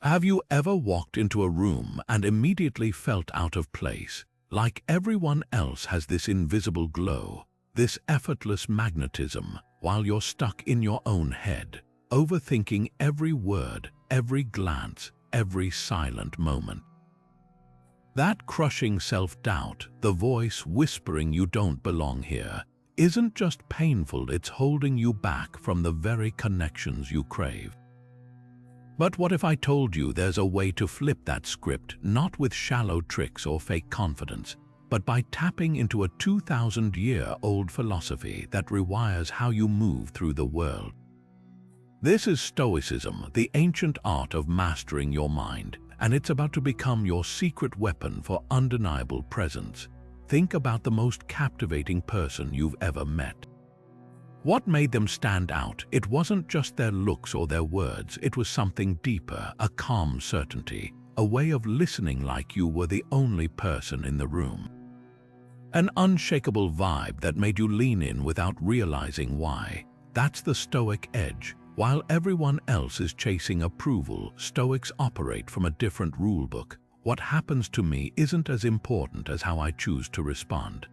Have you ever walked into a room and immediately felt out of place, like everyone else has this invisible glow, this effortless magnetism, while you're stuck in your own head, overthinking every word, every glance, every silent moment? That crushing self-doubt, the voice whispering you don't belong here, isn't just painful, it's holding you back from the very connections you crave. But what if I told you there's a way to flip that script, not with shallow tricks or fake confidence, but by tapping into a 2,000-year-old philosophy that rewires how you move through the world? This is Stoicism, the ancient art of mastering your mind, and it's about to become your secret weapon for undeniable presence. Think about the most captivating person you've ever met. What made them stand out? It wasn't just their looks or their words, it was something deeper, a calm certainty, a way of listening like you were the only person in the room. An unshakable vibe that made you lean in without realizing why. That's the Stoic edge. While everyone else is chasing approval, Stoics operate from a different rulebook. What happens to me isn't as important as how I choose to respond.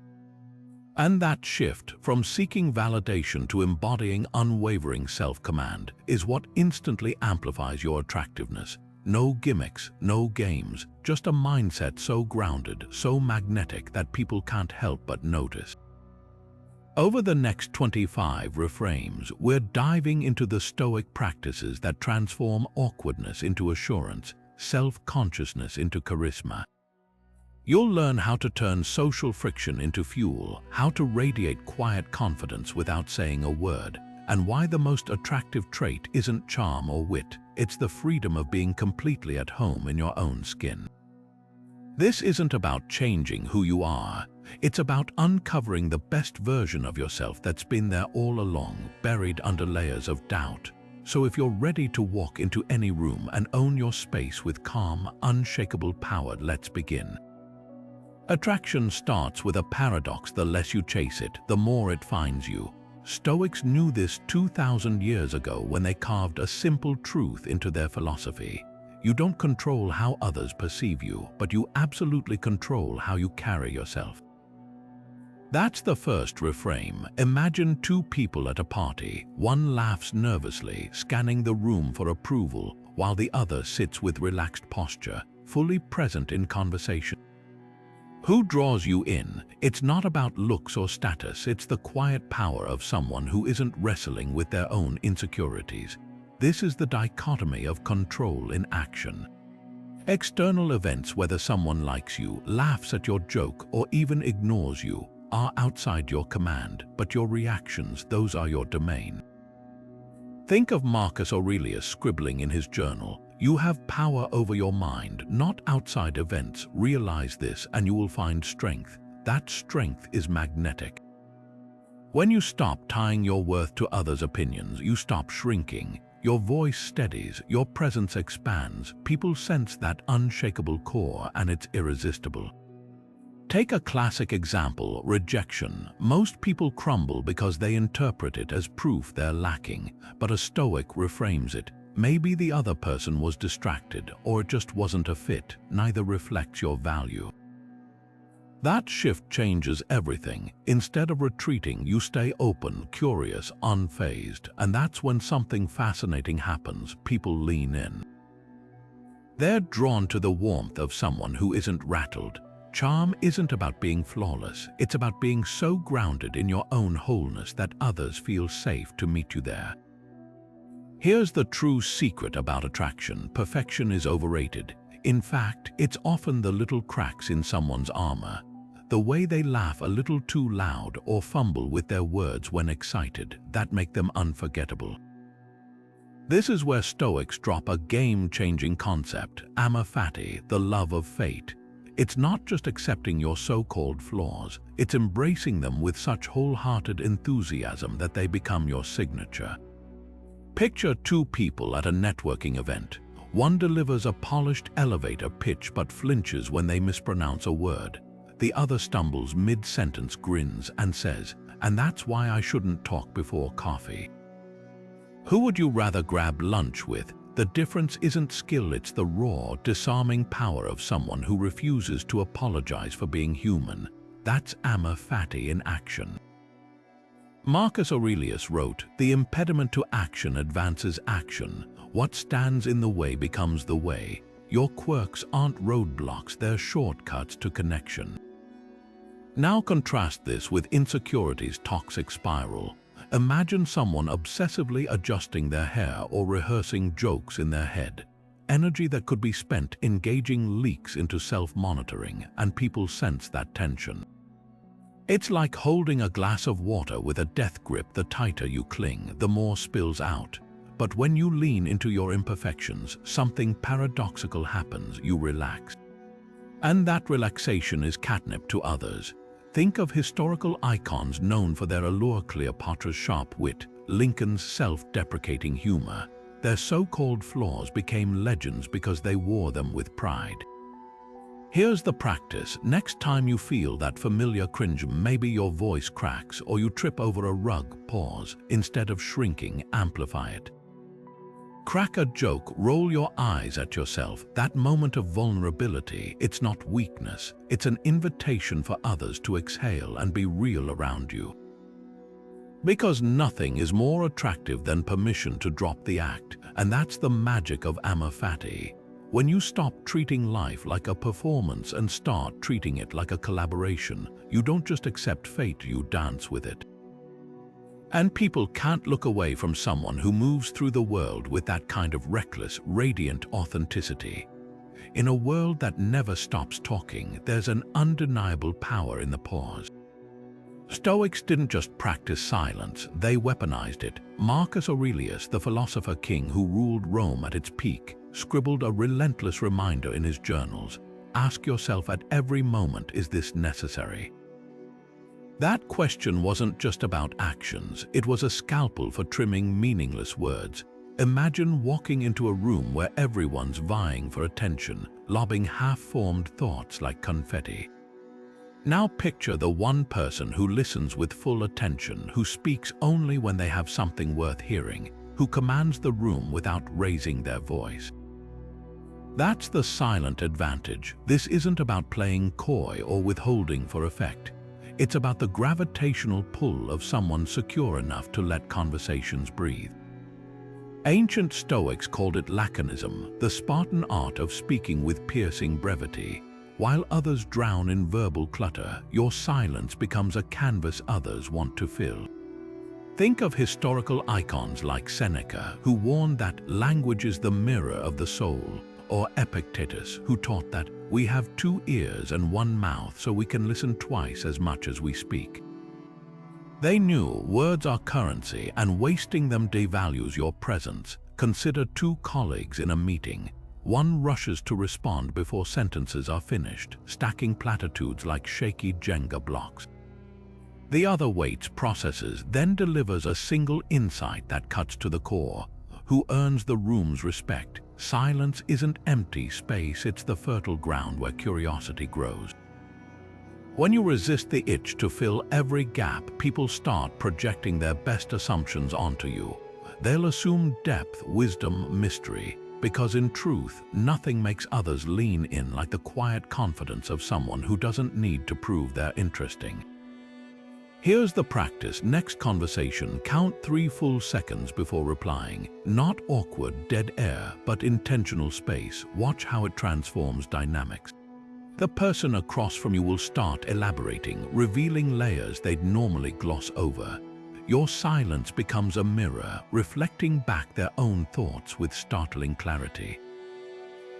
And that shift from seeking validation to embodying unwavering self-command is what instantly amplifies your attractiveness. No gimmicks, no games, just a mindset so grounded, so magnetic that people can't help but notice. Over the next 25 reframes, we're diving into the Stoic practices that transform awkwardness into assurance, self-consciousness into charisma. You'll learn how to turn social friction into fuel, how to radiate quiet confidence without saying a word, and why the most attractive trait isn't charm or wit, it's the freedom of being completely at home in your own skin. This isn't about changing who you are, it's about uncovering the best version of yourself that's been there all along, buried under layers of doubt. So if you're ready to walk into any room and own your space with calm, unshakable power, let's begin. Attraction starts with a paradox. The less you chase it, the more it finds you. Stoics knew this 2,000 years ago when they carved a simple truth into their philosophy. You don't control how others perceive you, but you absolutely control how you carry yourself. That's the first reframe. Imagine two people at a party. One laughs nervously, scanning the room for approval, while the other sits with relaxed posture, fully present in conversation. Who draws you in? It's not about looks or status, it's the quiet power of someone who isn't wrestling with their own insecurities. This is the dichotomy of control in action. External events, whether someone likes you, laughs at your joke, or even ignores you, are outside your command, but your reactions, those are your domain. Think of Marcus Aurelius scribbling in his journal. You have power over your mind, not outside events. Realize this and you will find strength. That strength is magnetic. When you stop tying your worth to others' opinions, you stop shrinking. Your voice steadies, your presence expands. People sense that unshakable core and it's irresistible. Take a classic example, rejection. Most people crumble because they interpret it as proof they're lacking, but a Stoic reframes it. Maybe the other person was distracted, or it just wasn't a fit. Neither reflects your value. That shift changes everything. Instead of retreating, you stay open, curious, unfazed, and that's when something fascinating happens. People lean in. They're drawn to the warmth of someone who isn't rattled. Charm isn't about being flawless, it's about being so grounded in your own wholeness that others feel safe to meet you there. Here's the true secret about attraction. Perfection is overrated. In fact, it's often the little cracks in someone's armor. The way they laugh a little too loud or fumble with their words when excited, that make them unforgettable. This is where Stoics drop a game-changing concept, amor fati, the love of fate. It's not just accepting your so-called flaws, it's embracing them with such wholehearted enthusiasm that they become your signature. Picture two people at a networking event. One delivers a polished elevator pitch but flinches when they mispronounce a word. The other stumbles mid-sentence, grins, and says, "And that's why I shouldn't talk before coffee." Who would you rather grab lunch with? The difference isn't skill, it's the raw, disarming power of someone who refuses to apologize for being human. That's amor fati in action. Marcus Aurelius wrote, "The impediment to action advances action. What stands in the way becomes the way. Your quirks aren't roadblocks, they're shortcuts to connection." Now contrast this with insecurity's toxic spiral. Imagine someone obsessively adjusting their hair or rehearsing jokes in their head. Energy that could be spent engaging leaks into self-monitoring, and people sense that tension. It's like holding a glass of water with a death grip. The tighter you cling, the more spills out. But when you lean into your imperfections, something paradoxical happens. You relax. And that relaxation is catnip to others. Think of historical icons known for their allure: Cleopatra's sharp wit, Lincoln's self-deprecating humor. Their so-called flaws became legends because they wore them with pride. Here's the practice. Next time you feel that familiar cringe, maybe your voice cracks or you trip over a rug, pause. Instead of shrinking, amplify it. Crack a joke, roll your eyes at yourself. That moment of vulnerability, it's not weakness. It's an invitation for others to exhale and be real around you. Because nothing is more attractive than permission to drop the act, and that's the magic of amor fati. When you stop treating life like a performance and start treating it like a collaboration, you don't just accept fate, you dance with it. And people can't look away from someone who moves through the world with that kind of reckless, radiant authenticity. In a world that never stops talking, there's an undeniable power in the pause. Stoics didn't just practice silence, they weaponized it. Marcus Aurelius, the philosopher king who ruled Rome at its peak, scribbled a relentless reminder in his journals. Ask yourself at every moment, is this necessary? That question wasn't just about actions, it was a scalpel for trimming meaningless words. Imagine walking into a room where everyone's vying for attention, lobbing half-formed thoughts like confetti. Now picture the one person who listens with full attention, who speaks only when they have something worth hearing, who commands the room without raising their voice. That's the silent advantage. This isn't about playing coy or withholding for effect. It's about the gravitational pull of someone secure enough to let conversations breathe. Ancient Stoics called it laconism, the Spartan art of speaking with piercing brevity. While others drown in verbal clutter, your silence becomes a canvas others want to fill. Think of historical icons like Seneca, who warned that language is the mirror of the soul, or Epictetus, who taught that we have 2 ears and 1 mouth so we can listen twice as much as we speak. They knew words are currency and wasting them devalues your presence. Consider 2 colleagues in a meeting. One rushes to respond before sentences are finished, stacking platitudes like shaky Jenga blocks. The other waits, processes, then delivers a single insight that cuts to the core. Who earns the room's respect? Silence isn't empty space, it's the fertile ground where curiosity grows. When you resist the itch to fill every gap, people start projecting their best assumptions onto you. They'll assume depth, wisdom, mystery, because in truth, nothing makes others lean in like the quiet confidence of someone who doesn't need to prove they're interesting. Here's the practice. Next conversation, count 3 full seconds before replying. Not awkward, dead air, but intentional space. Watch how it transforms dynamics. The person across from you will start elaborating, revealing layers they'd normally gloss over. Your silence becomes a mirror, reflecting back their own thoughts with startling clarity.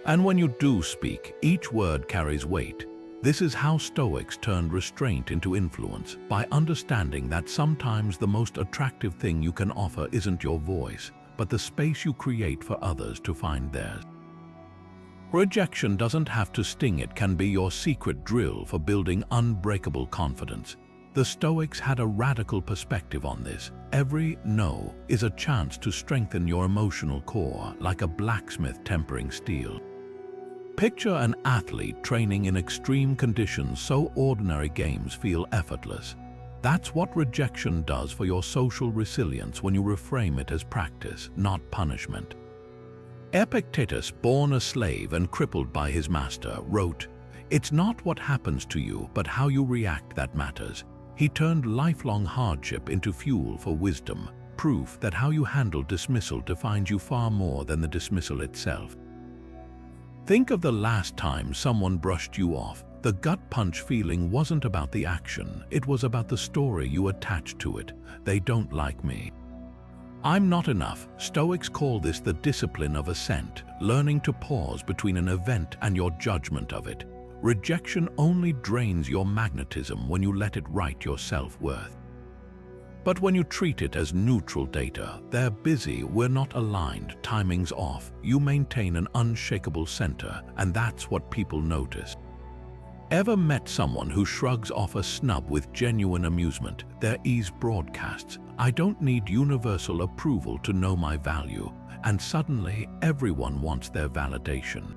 And when you do speak, each word carries weight. This is how Stoics turned restraint into influence, by understanding that sometimes the most attractive thing you can offer isn't your voice, but the space you create for others to find theirs. Rejection doesn't have to sting, it can be your secret drill for building unbreakable confidence. The Stoics had a radical perspective on this. Every no is a chance to strengthen your emotional core, like a blacksmith tempering steel. Picture an athlete training in extreme conditions so ordinary games feel effortless. That's what rejection does for your social resilience when you reframe it as practice, not punishment. Epictetus, born a slave and crippled by his master, wrote, "It's not what happens to you, but how you react that matters." He turned lifelong hardship into fuel for wisdom, proof that how you handle dismissal defines you far more than the dismissal itself. Think of the last time someone brushed you off. The gut punch feeling wasn't about the action, it was about the story you attached to it. They don't like me. I'm not enough. Stoics call this the discipline of assent, learning to pause between an event and your judgment of it. Rejection only drains your magnetism when you let it write your self-worth. But when you treat it as neutral data, they're busy, we're not aligned, timing's off, you maintain an unshakable center, and that's what people notice. Ever met someone who shrugs off a snub with genuine amusement? Their ease broadcasts, "I don't need universal approval to know my value," and suddenly everyone wants their validation.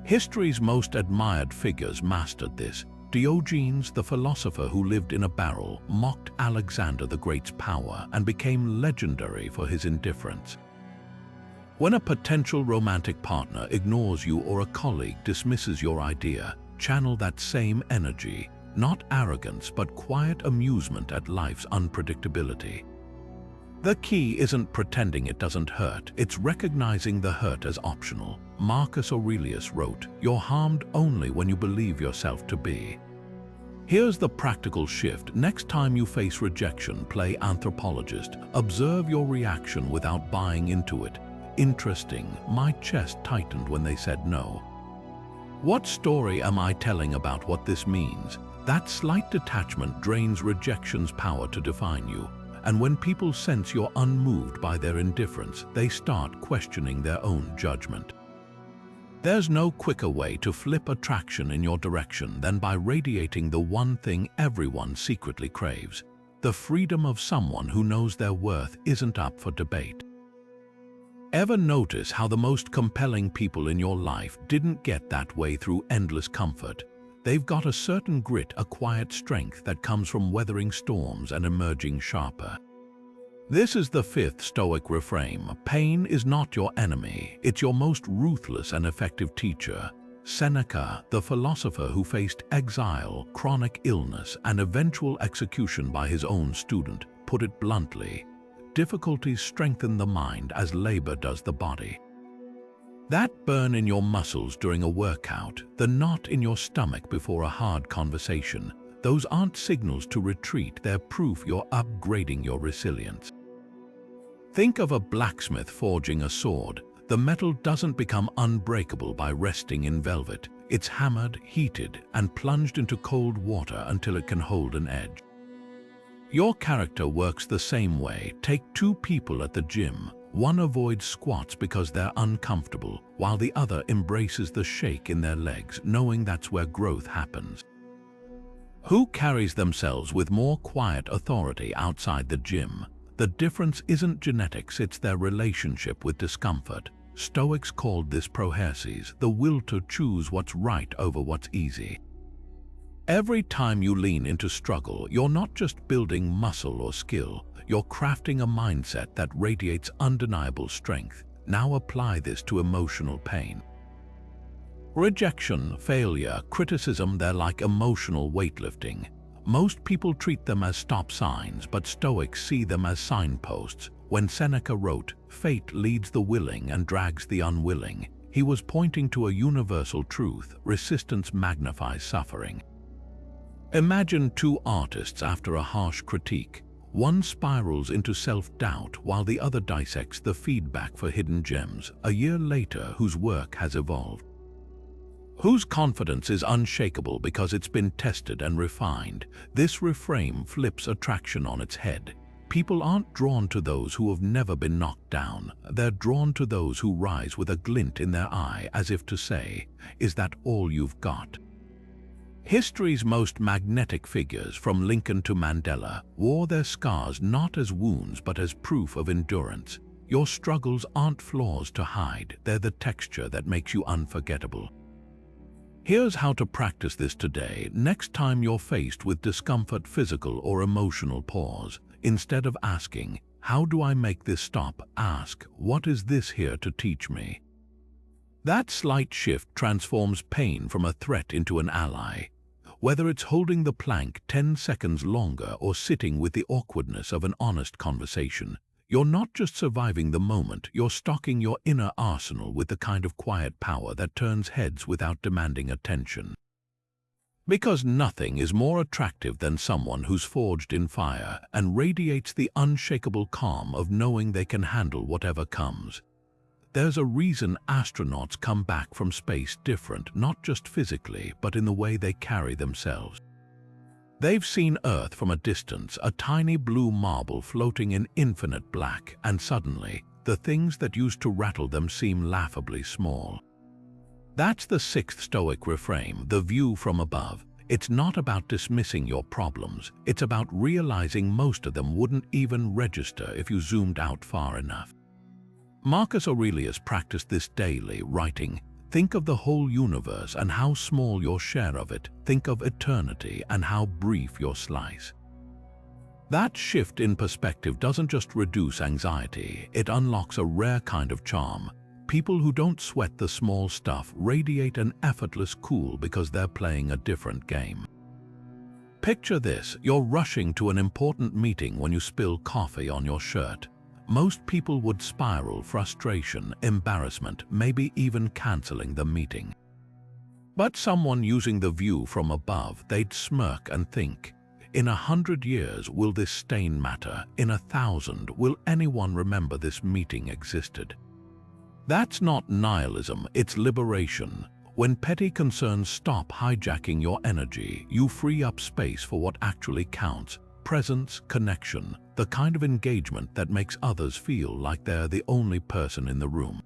History's most admired figures mastered this. Diogenes, the philosopher who lived in a barrel, mocked Alexander the Great's power and became legendary for his indifference. When a potential romantic partner ignores you or a colleague dismisses your idea, channel that same energy, not arrogance but quiet amusement at life's unpredictability. The key isn't pretending it doesn't hurt, it's recognizing the hurt as optional. Marcus Aurelius wrote, "You're harmed only when you believe yourself to be." Here's the practical shift. Next time you face rejection, play anthropologist. Observe your reaction without buying into it. Interesting, my chest tightened when they said no. What story am I telling about what this means? That slight detachment drains rejection's power to define you. And when people sense you're unmoved by their indifference, they start questioning their own judgment. There's no quicker way to flip attraction in your direction than by radiating the one thing everyone secretly craves: the freedom of someone who knows their worth isn't up for debate. Ever notice how the most compelling people in your life didn't get that way through endless comfort? They've got a certain grit, a quiet strength that comes from weathering storms and emerging sharper. This is the fifth Stoic reframe. Pain is not your enemy, it's your most ruthless and effective teacher. Seneca, the philosopher who faced exile, chronic illness, and eventual execution by his own student, put it bluntly: difficulties strengthen the mind as labor does the body. That burn in your muscles during a workout, the knot in your stomach before a hard conversation, those aren't signals to retreat, they're proof you're upgrading your resilience. Think of a blacksmith forging a sword. The metal doesn't become unbreakable by resting in velvet. It's hammered, heated, and plunged into cold water until it can hold an edge. Your character works the same way. Take two people at the gym. One avoids squats because they're uncomfortable, while the other embraces the shake in their legs, knowing that's where growth happens. Who carries themselves with more quiet authority outside the gym? The difference isn't genetics, it's their relationship with discomfort. Stoics called this proherses, the will to choose what's right over what's easy. Every time you lean into struggle, you're not just building muscle or skill, you're crafting a mindset that radiates undeniable strength. Now apply this to emotional pain. Rejection, failure, criticism, they're like emotional weightlifting. Most people treat them as stop signs, but Stoics see them as signposts. When Seneca wrote, "Fate leads the willing and drags the unwilling," he was pointing to a universal truth: resistance magnifies suffering. Imagine two artists after a harsh critique. One spirals into self-doubt while the other dissects the feedback for hidden gems. A year later, whose work has evolved? Whose confidence is unshakable because it's been tested and refined? This reframe flips attraction on its head. People aren't drawn to those who have never been knocked down. They're drawn to those who rise with a glint in their eye, as if to say, "Is that all you've got?" History's most magnetic figures, from Lincoln to Mandela, wore their scars not as wounds but as proof of endurance. Your struggles aren't flaws to hide, they're the texture that makes you unforgettable. Here's how to practice this today. Next time you're faced with discomfort, physical or emotional, pause. Instead of asking, How do I make this stop? Ask, what is this here to teach me? That slight shift transforms pain from a threat into an ally. Whether it's holding the plank 10 seconds longer or sitting with the awkwardness of an honest conversation, you're not just surviving the moment, you're stocking your inner arsenal with the kind of quiet power that turns heads without demanding attention. Because nothing is more attractive than someone who's forged in fire and radiates the unshakable calm of knowing they can handle whatever comes. There's a reason astronauts come back from space different, not just physically, but in the way they carry themselves. They've seen Earth from a distance, a tiny blue marble floating in infinite black, and suddenly, the things that used to rattle them seem laughably small. That's the sixth Stoic reframe, the view from above. It's not about dismissing your problems, it's about realizing most of them wouldn't even register if you zoomed out far enough. Marcus Aurelius practiced this daily, writing, "Think of the whole universe and how small your share of it. Think of eternity and how brief your slice." That shift in perspective doesn't just reduce anxiety, it unlocks a rare kind of charm. People who don't sweat the small stuff radiate an effortless cool because they're playing a different game. Picture this, you're rushing to an important meeting when you spill coffee on your shirt. Most people would spiral, frustration, embarrassment, maybe even canceling the meeting. But someone using the view from above, they'd smirk and think, in 100 years, will this stain matter? In 1,000, will anyone remember this meeting existed? That's not nihilism, it's liberation. When petty concerns stop hijacking your energy, you free up space for what actually counts. Presence, connection, the kind of engagement that makes others feel like they're the only person in the room.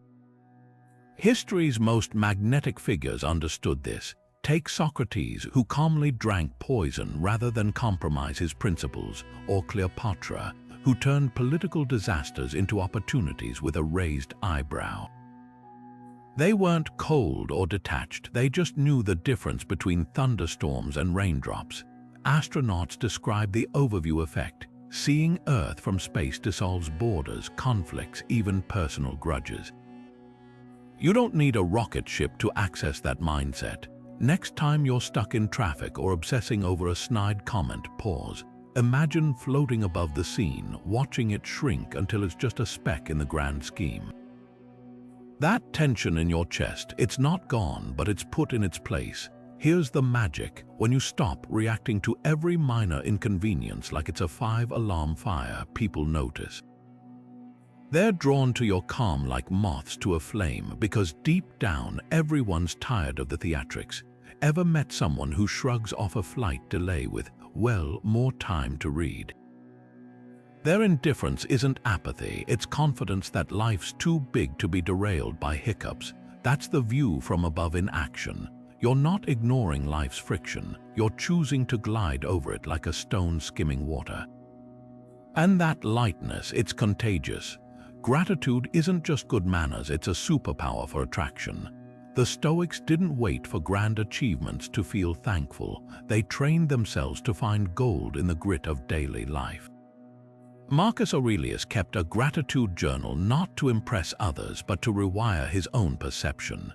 History's most magnetic figures understood this. Take Socrates, who calmly drank poison rather than compromise his principles, or Cleopatra, who turned political disasters into opportunities with a raised eyebrow. They weren't cold or detached, they just knew the difference between thunderstorms and raindrops. Astronauts describe the overview effect. Seeing Earth from space dissolves borders, conflicts, even personal grudges. You don't need a rocket ship to access that mindset. Next time you're stuck in traffic or obsessing over a snide comment, pause. Imagine floating above the scene, watching it shrink until it's just a speck in the grand scheme. That tension in your chest, it's not gone, but it's put in its place. Here's the magic: when you stop reacting to every minor inconvenience like it's a 5-alarm fire, people notice. They're drawn to your calm like moths to a flame because deep down everyone's tired of the theatrics. Ever met someone who shrugs off a flight delay with, "Well, more time to read"? Their indifference isn't apathy, it's confidence that life's too big to be derailed by hiccups. That's the view from above in action. You're not ignoring life's friction, you're choosing to glide over it like a stone skimming water. And that lightness, it's contagious. Gratitude isn't just good manners, it's a superpower for attraction. The Stoics didn't wait for grand achievements to feel thankful. They trained themselves to find gold in the grit of daily life. Marcus Aurelius kept a gratitude journal not to impress others but to rewire his own perception.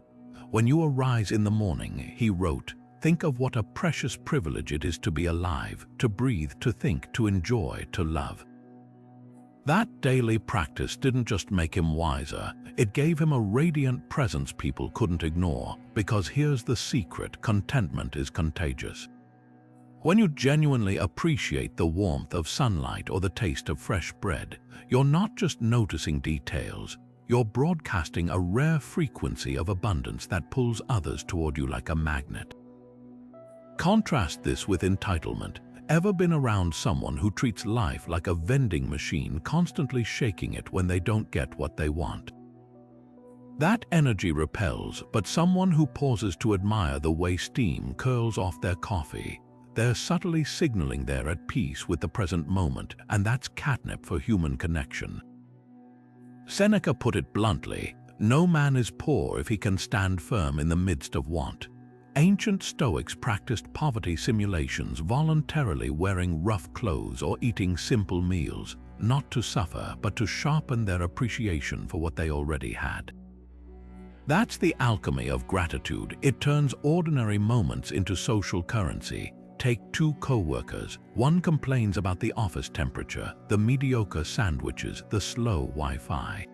When you arise in the morning, he wrote, think of what a precious privilege it is to be alive, to breathe, to think, to enjoy, to love. That daily practice didn't just make him wiser, it gave him a radiant presence people couldn't ignore, because here's the secret: contentment is contagious. When you genuinely appreciate the warmth of sunlight or the taste of fresh bread, you're not just noticing details, you're broadcasting a rare frequency of abundance that pulls others toward you like a magnet. Contrast this with entitlement. Ever been around someone who treats life like a vending machine, constantly shaking it when they don't get what they want? That energy repels, but someone who pauses to admire the way steam curls off their coffee, they're subtly signaling they're at peace with the present moment, and that's catnip for human connection. Seneca put it bluntly, no man is poor if he can stand firm in the midst of want. Ancient Stoics practiced poverty simulations, voluntarily wearing rough clothes or eating simple meals, not to suffer, but to sharpen their appreciation for what they already had. That's the alchemy of gratitude. It turns ordinary moments into social currency. Take two co-workers. One complains about the office temperature, the mediocre sandwiches, the slow Wi-Fi.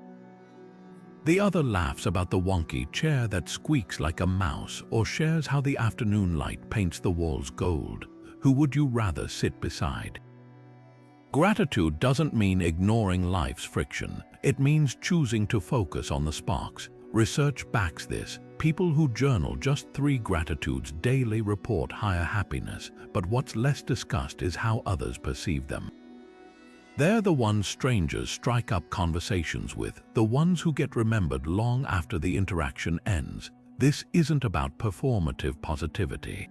The other laughs about the wonky chair that squeaks like a mouse, or shares how the afternoon light paints the walls gold. Who would you rather sit beside? Gratitude doesn't mean ignoring life's friction. It means choosing to focus on the sparks. Research backs this. People who journal just 3 gratitudes daily report higher happiness, but what's less discussed is how others perceive them. They're the ones strangers strike up conversations with, the ones who get remembered long after the interaction ends. This isn't about performative positivity.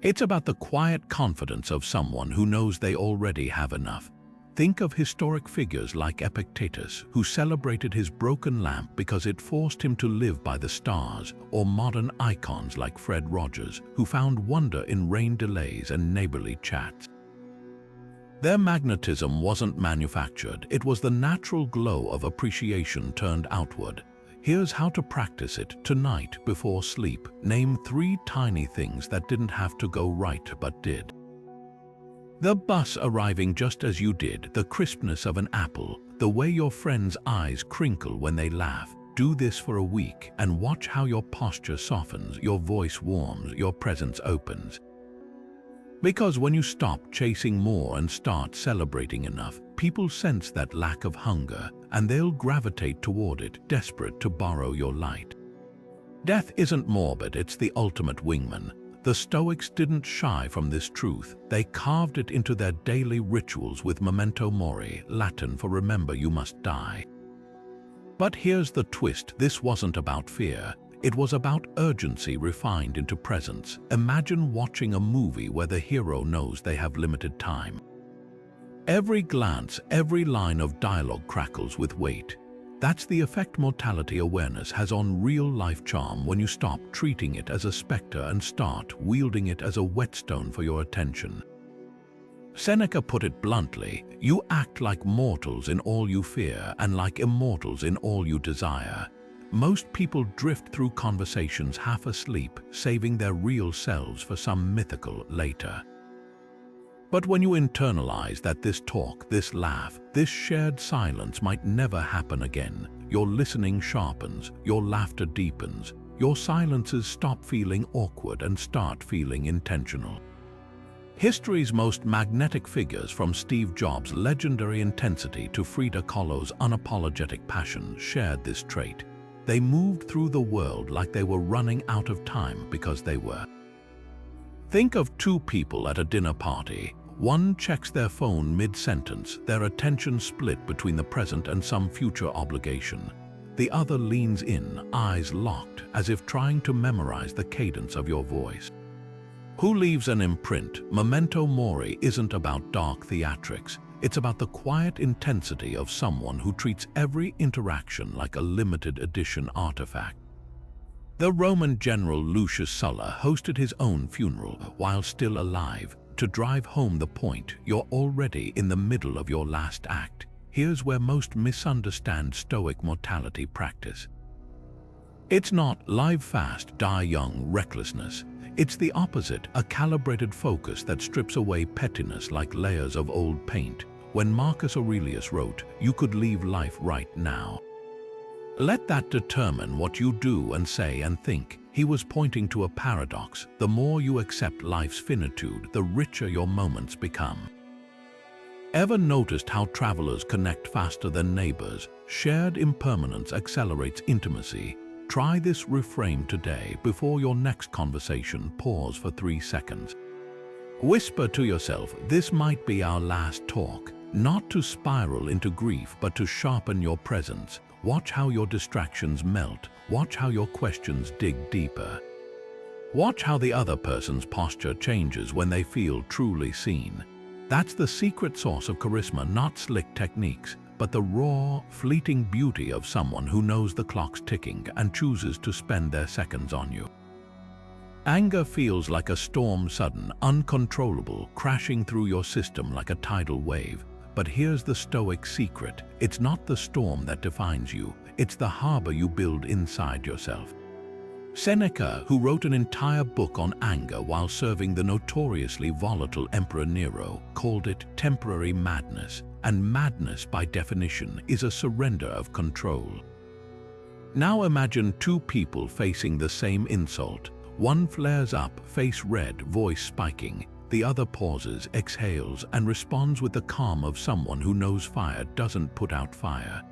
It's about the quiet confidence of someone who knows they already have enough. Think of historic figures like Epictetus, who celebrated his broken lamp because it forced him to live by the stars, or modern icons like Fred Rogers, who found wonder in rain delays and neighborly chats. Their magnetism wasn't manufactured, it was the natural glow of appreciation turned outward. Here's how to practice it tonight before sleep. Name 3 tiny things that didn't have to go right but did. The bus arriving just as you did, the crispness of an apple, the way your friend's eyes crinkle when they laugh. Do this for a week and watch how your posture softens, your voice warms, your presence opens. Because when you stop chasing more and start celebrating enough, people sense that lack of hunger and they'll gravitate toward it, desperate to borrow your light. Death isn't morbid, it's the ultimate wingman. The Stoics didn't shy from this truth. They carved it into their daily rituals with memento mori, Latin for remember you must die. But here's the twist, this wasn't about fear. It was about urgency refined into presence. Imagine watching a movie where the hero knows they have limited time. Every glance, every line of dialogue crackles with weight. That's the effect mortality awareness has on real-life charm when you stop treating it as a specter and start wielding it as a whetstone for your attention. Seneca put it bluntly, you act like mortals in all you fear and like immortals in all you desire. Most people drift through conversations half asleep, saving their real selves for some mythical later. But when you internalize that this talk, this laugh, this shared silence might never happen again, your listening sharpens, your laughter deepens, your silences stop feeling awkward and start feeling intentional. History's most magnetic figures, from Steve Jobs' legendary intensity to Frida Kahlo's unapologetic passion, shared this trait. They moved through the world like they were running out of time because they were. Think of 2 people at a dinner party. One checks their phone mid-sentence, their attention split between the present and some future obligation. The other leans in, eyes locked, as if trying to memorize the cadence of your voice. Who leaves an imprint? Memento mori isn't about dark theatrics. It's about the quiet intensity of someone who treats every interaction like a limited edition artifact. The Roman general Lucius Sulla hosted his own funeral while still alive, to drive home the point, you're already in the middle of your last act. Here's where most misunderstand Stoic mortality practice. It's not live fast, die young recklessness. It's the opposite, a calibrated focus that strips away pettiness like layers of old paint. When Marcus Aurelius wrote, "You could leave life right now." Let that determine what you do and say and think. He was pointing to a paradox. The more you accept life's finitude, the richer your moments become. Ever noticed how travelers connect faster than neighbors? Shared impermanence accelerates intimacy. Try this reframe today. Before your next conversation, pause for 3 seconds. Whisper to yourself, this might be our last talk. Not to spiral into grief, but to sharpen your presence. Watch how your distractions melt. Watch how your questions dig deeper. Watch how the other person's posture changes when they feel truly seen. That's the secret sauce of charisma, not slick techniques, but the raw, fleeting beauty of someone who knows the clock's ticking and chooses to spend their seconds on you. Anger feels like a storm, sudden, uncontrollable, crashing through your system like a tidal wave. But here's the Stoic secret. It's not the storm that defines you, it's the harbor you build inside yourself. Seneca, who wrote an entire book on anger while serving the notoriously volatile Emperor Nero, called it temporary madness, and madness by definition is a surrender of control. Now imagine two people facing the same insult. One flares up, face red, voice spiking. The other pauses, exhales, and responds with the calm of someone who knows fire doesn't put out fire.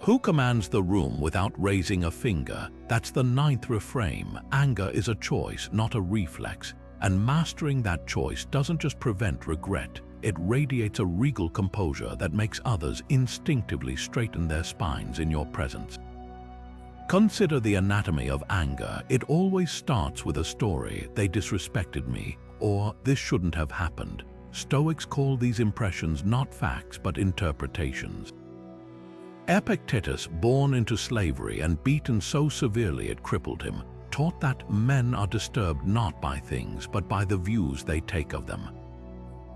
Who commands the room without raising a finger? That's the 9th reframe. Anger is a choice, not a reflex. And mastering that choice doesn't just prevent regret, it radiates a regal composure that makes others instinctively straighten their spines in your presence. Consider the anatomy of anger. It always starts with a story, "They disrespected me," or "This shouldn't have happened." Stoics call these impressions not facts but interpretations. Epictetus, born into slavery and beaten so severely it crippled him, taught that men are disturbed not by things but by the views they take of them.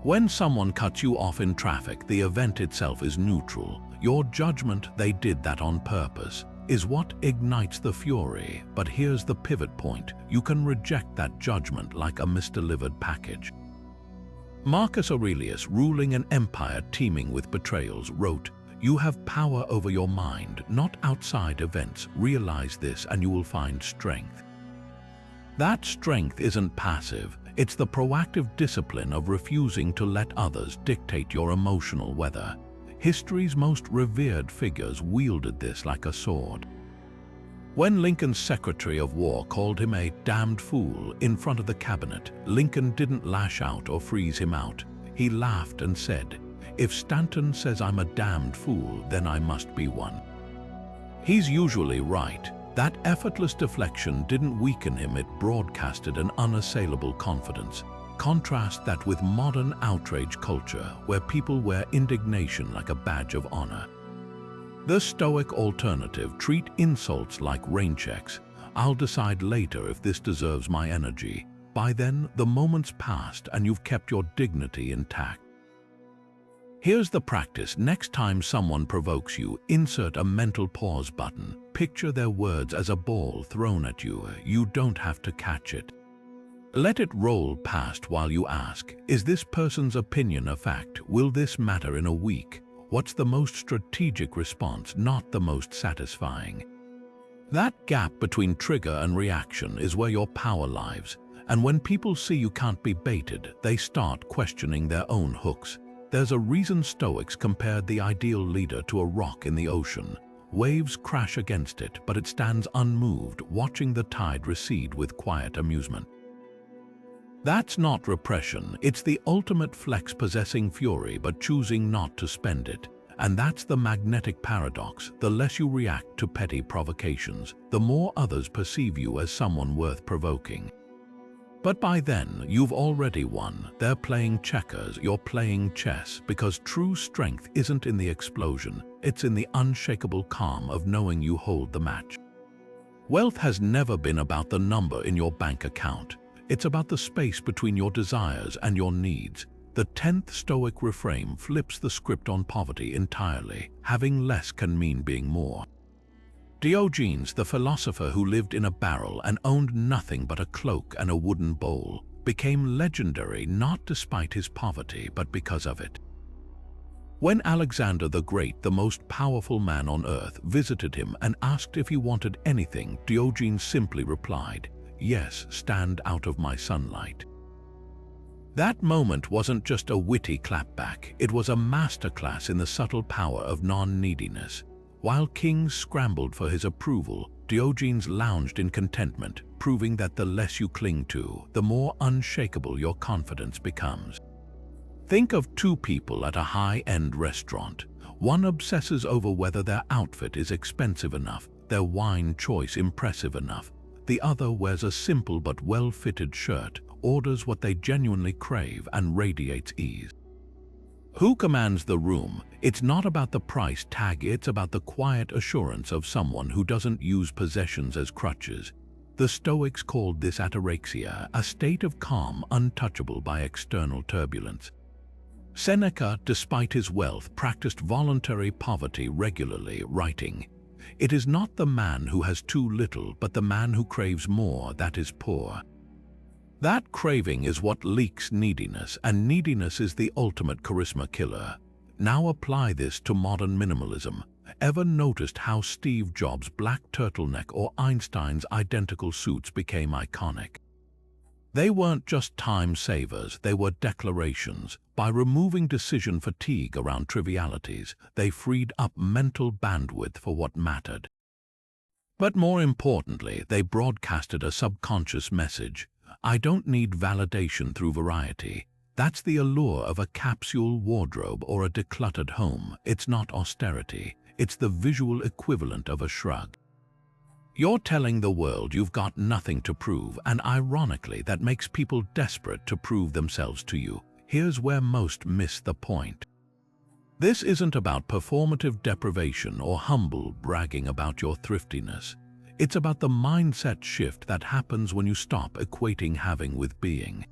When someone cuts you off in traffic, the event itself is neutral. Your judgment, "They did that on purpose," is what ignites the fury. But here's the pivot point. You can reject that judgment like a misdelivered package. Marcus Aurelius, ruling an empire teeming with betrayals, wrote, "You have power over your mind, not outside events. Realize this and you will find strength." That strength isn't passive. It's the proactive discipline of refusing to let others dictate your emotional weather. History's most revered figures wielded this like a sword. When Lincoln's Secretary of War called him a "damned fool" in front of the cabinet, Lincoln didn't lash out or freeze him out. He laughed and said, "If Stanton says I'm a damned fool, then I must be one." He's usually right. That effortless deflection didn't weaken him, it broadcasted an unassailable confidence. Contrast that with modern outrage culture, where people wear indignation like a badge of honor. The Stoic alternative: treat insults like rain checks. "I'll decide later if this deserves my energy." By then, the moment's passed and you've kept your dignity intact. Here's the practice. Next time someone provokes you, insert a mental pause button. Picture their words as a ball thrown at you. You don't have to catch it. Let it roll past while you ask, is this person's opinion a fact? Will this matter in a week? What's the most strategic response, not the most satisfying? That gap between trigger and reaction is where your power lies. And when people see you can't be baited, they start questioning their own hooks. There's a reason Stoics compared the ideal leader to a rock in the ocean. Waves crash against it, but it stands unmoved, watching the tide recede with quiet amusement. That's not repression, it's the ultimate flex, possessing fury but choosing not to spend it. And that's the magnetic paradox. The less you react to petty provocations, the more others perceive you as someone worth provoking. But by then, you've already won. They're playing checkers, you're playing chess, because true strength isn't in the explosion, it's in the unshakable calm of knowing you hold the match. Wealth has never been about the number in your bank account. It's about the space between your desires and your needs. The 10th Stoic Reframe flips the script on poverty entirely. Having less can mean being more. Diogenes, the philosopher who lived in a barrel and owned nothing but a cloak and a wooden bowl, became legendary not despite his poverty but because of it. When Alexander the Great, the most powerful man on earth, visited him and asked if he wanted anything, Diogenes simply replied, "Yes, stand out of my sunlight." That moment wasn't just a witty clapback, it was a masterclass in the subtle power of non-neediness. While kings scrambled for his approval, Diogenes lounged in contentment, proving that the less you cling to, the more unshakable your confidence becomes. Think of two people at a high-end restaurant. One obsesses over whether their outfit is expensive enough, their wine choice impressive enough. The other wears a simple but well-fitted shirt, orders what they genuinely crave, and radiates ease. Who commands the room? It's not about the price tag, it's about the quiet assurance of someone who doesn't use possessions as crutches. The Stoics called this ataraxia, a state of calm untouchable by external turbulence. Seneca, despite his wealth, practiced voluntary poverty regularly, writing, "It is not the man who has too little, but the man who craves more that is poor." That craving is what leaks neediness, and neediness is the ultimate charisma killer. Now apply this to modern minimalism. Ever noticed how Steve Jobs' black turtleneck or Einstein's identical suits became iconic? They weren't just time savers, they were declarations. By removing decision fatigue around trivialities, they freed up mental bandwidth for what mattered. But more importantly, they broadcasted a subconscious message. I don't need validation through variety. That's the allure of a capsule wardrobe or a decluttered home. It's not austerity. It's the visual equivalent of a shrug. You're telling the world you've got nothing to prove, and ironically, that makes people desperate to prove themselves to you. Here's where most miss the point. This isn't about performative deprivation or humble bragging about your thriftiness. It's about the mindset shift that happens when you stop equating having with being.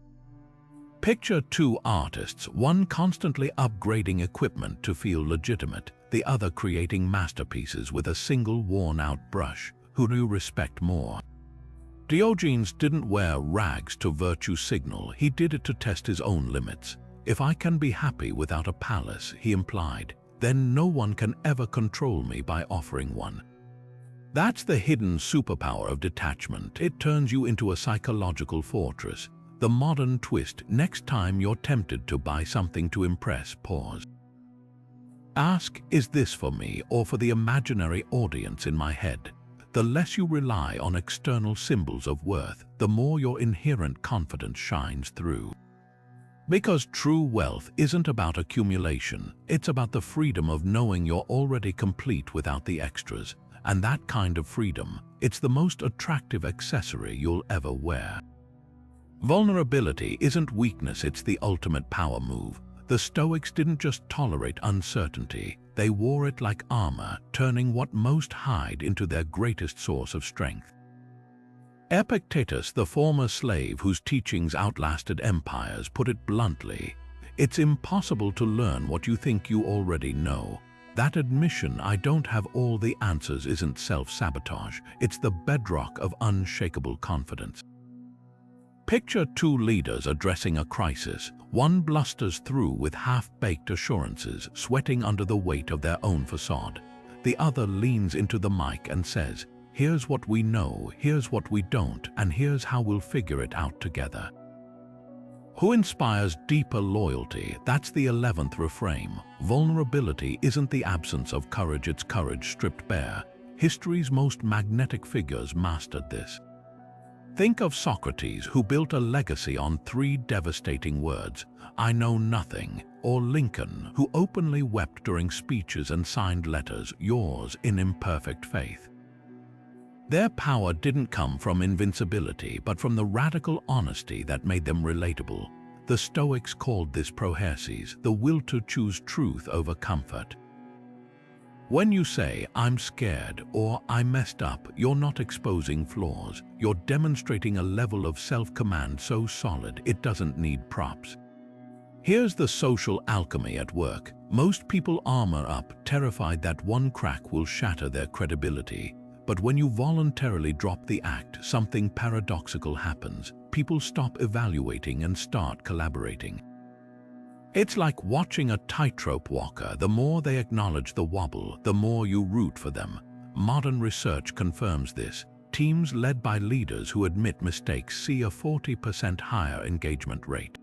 Picture two artists, one constantly upgrading equipment to feel legitimate, the other creating masterpieces with a single worn-out brush. Who do you respect more? Diogenes didn't wear rags to virtue signal, he did it to test his own limits. If I can be happy without a palace, he implied, then no one can ever control me by offering one. That's the hidden superpower of detachment. It turns you into a psychological fortress. The modern twist: next time you're tempted to buy something to impress, pause. Ask, is this for me or for the imaginary audience in my head? The less you rely on external symbols of worth, the more your inherent confidence shines through. Because true wealth isn't about accumulation, it's about the freedom of knowing you're already complete without the extras. And that kind of freedom, it's the most attractive accessory you'll ever wear. Vulnerability isn't weakness, it's the ultimate power move. The Stoics didn't just tolerate uncertainty, they wore it like armor, turning what most hide into their greatest source of strength. Epictetus, the former slave whose teachings outlasted empires, put it bluntly, "It's impossible to learn what you think you already know." That admission, "I don't have all the answers," isn't self-sabotage, it's the bedrock of unshakable confidence. Picture two leaders addressing a crisis. One blusters through with half-baked assurances, sweating under the weight of their own facade. The other leans into the mic and says, "Here's what we know, here's what we don't, and here's how we'll figure it out together." Who inspires deeper loyalty? That's the 11th reframe. Vulnerability isn't the absence of courage, it's courage stripped bare. History's most magnetic figures mastered this. Think of Socrates, who built a legacy on 3 devastating words, "I know nothing," or Lincoln, who openly wept during speeches and signed letters, "Yours in imperfect faith." Their power didn't come from invincibility, but from the radical honesty that made them relatable. The Stoics called this proherses, the will to choose truth over comfort. When you say, "I'm scared," or "I messed up," you're not exposing flaws. You're demonstrating a level of self-command so solid it doesn't need props. Here's the social alchemy at work. Most people armor up, terrified that one crack will shatter their credibility. But when you voluntarily drop the act, something paradoxical happens. People stop evaluating and start collaborating. It's like watching a tightrope walker. The more they acknowledge the wobble, the more you root for them. Modern research confirms this. Teams led by leaders who admit mistakes see a 40% higher engagement rate.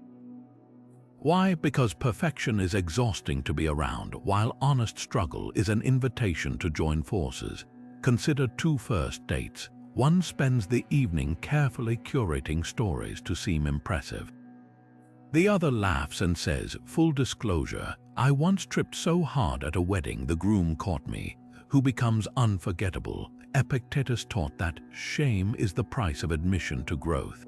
Why? Because perfection is exhausting to be around, while honest struggle is an invitation to join forces. Consider 2 first dates. One spends the evening carefully curating stories to seem impressive. The other laughs and says, "Full disclosure, I once tripped so hard at a wedding the groom caught me." Who becomes unforgettable? Epictetus taught that shame is the price of admission to growth.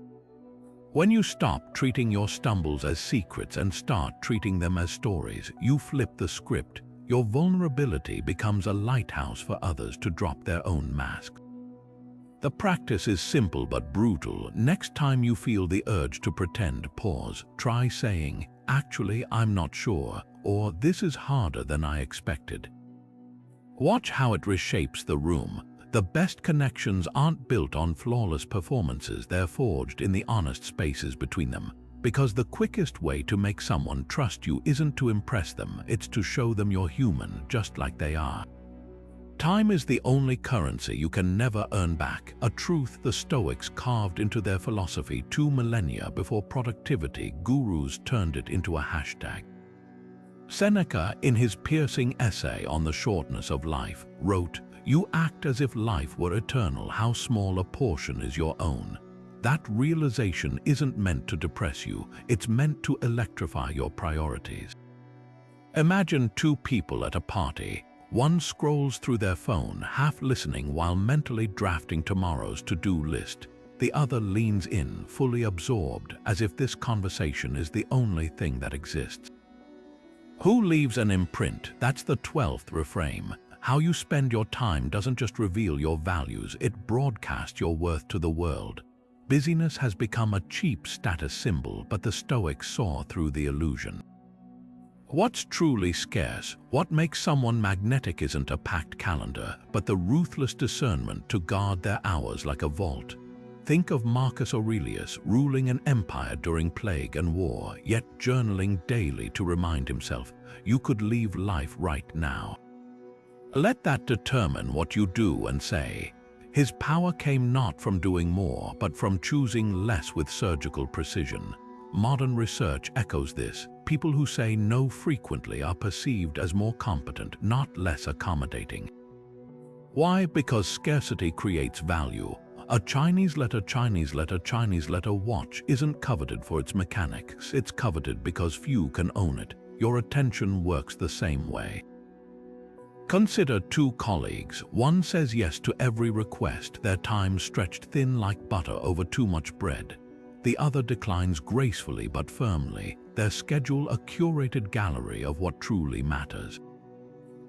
When you stop treating your stumbles as secrets and start treating them as stories, you flip the script. Your vulnerability becomes a lighthouse for others to drop their own masks. The practice is simple but brutal. Next time you feel the urge to pretend, pause. Try saying, "Actually, I'm not sure," or "This is harder than I expected." Watch how it reshapes the room. The best connections aren't built on flawless performances, they're forged in the honest spaces between them. Because the quickest way to make someone trust you isn't to impress them, it's to show them you're human, just like they are. Time is the only currency you can never earn back, a truth the Stoics carved into their philosophy 2 millennia before productivity gurus turned it into a hashtag. Seneca, in his piercing essay on the shortness of life, wrote, "You act as if life were eternal, how small a portion is your own." That realization isn't meant to depress you, it's meant to electrify your priorities. Imagine 2 people at a party. One scrolls through their phone, half listening while mentally drafting tomorrow's to-do list. The other leans in, fully absorbed, as if this conversation is the only thing that exists. Who leaves an imprint? That's the 12th reframe. How you spend your time doesn't just reveal your values, it broadcasts your worth to the world. Busyness has become a cheap status symbol, but the Stoics saw through the illusion. What's truly scarce, what makes someone magnetic isn't a packed calendar, but the ruthless discernment to guard their hours like a vault. Think of Marcus Aurelius, ruling an empire during plague and war, yet journaling daily to remind himself, "You could leave life right now." Let that determine what you do and say. His power came not from doing more, but from choosing less with surgical precision. Modern research echoes this. People who say no frequently are perceived as more competent, not less accommodating. Why? Because scarcity creates value. A Chinese letter watch isn't coveted for its mechanics, it's coveted because few can own it. Your attention works the same way. Consider 2 colleagues. One says yes to every request, their time stretched thin like butter over too much bread. The other declines gracefully but firmly, their schedule a curated gallery of what truly matters.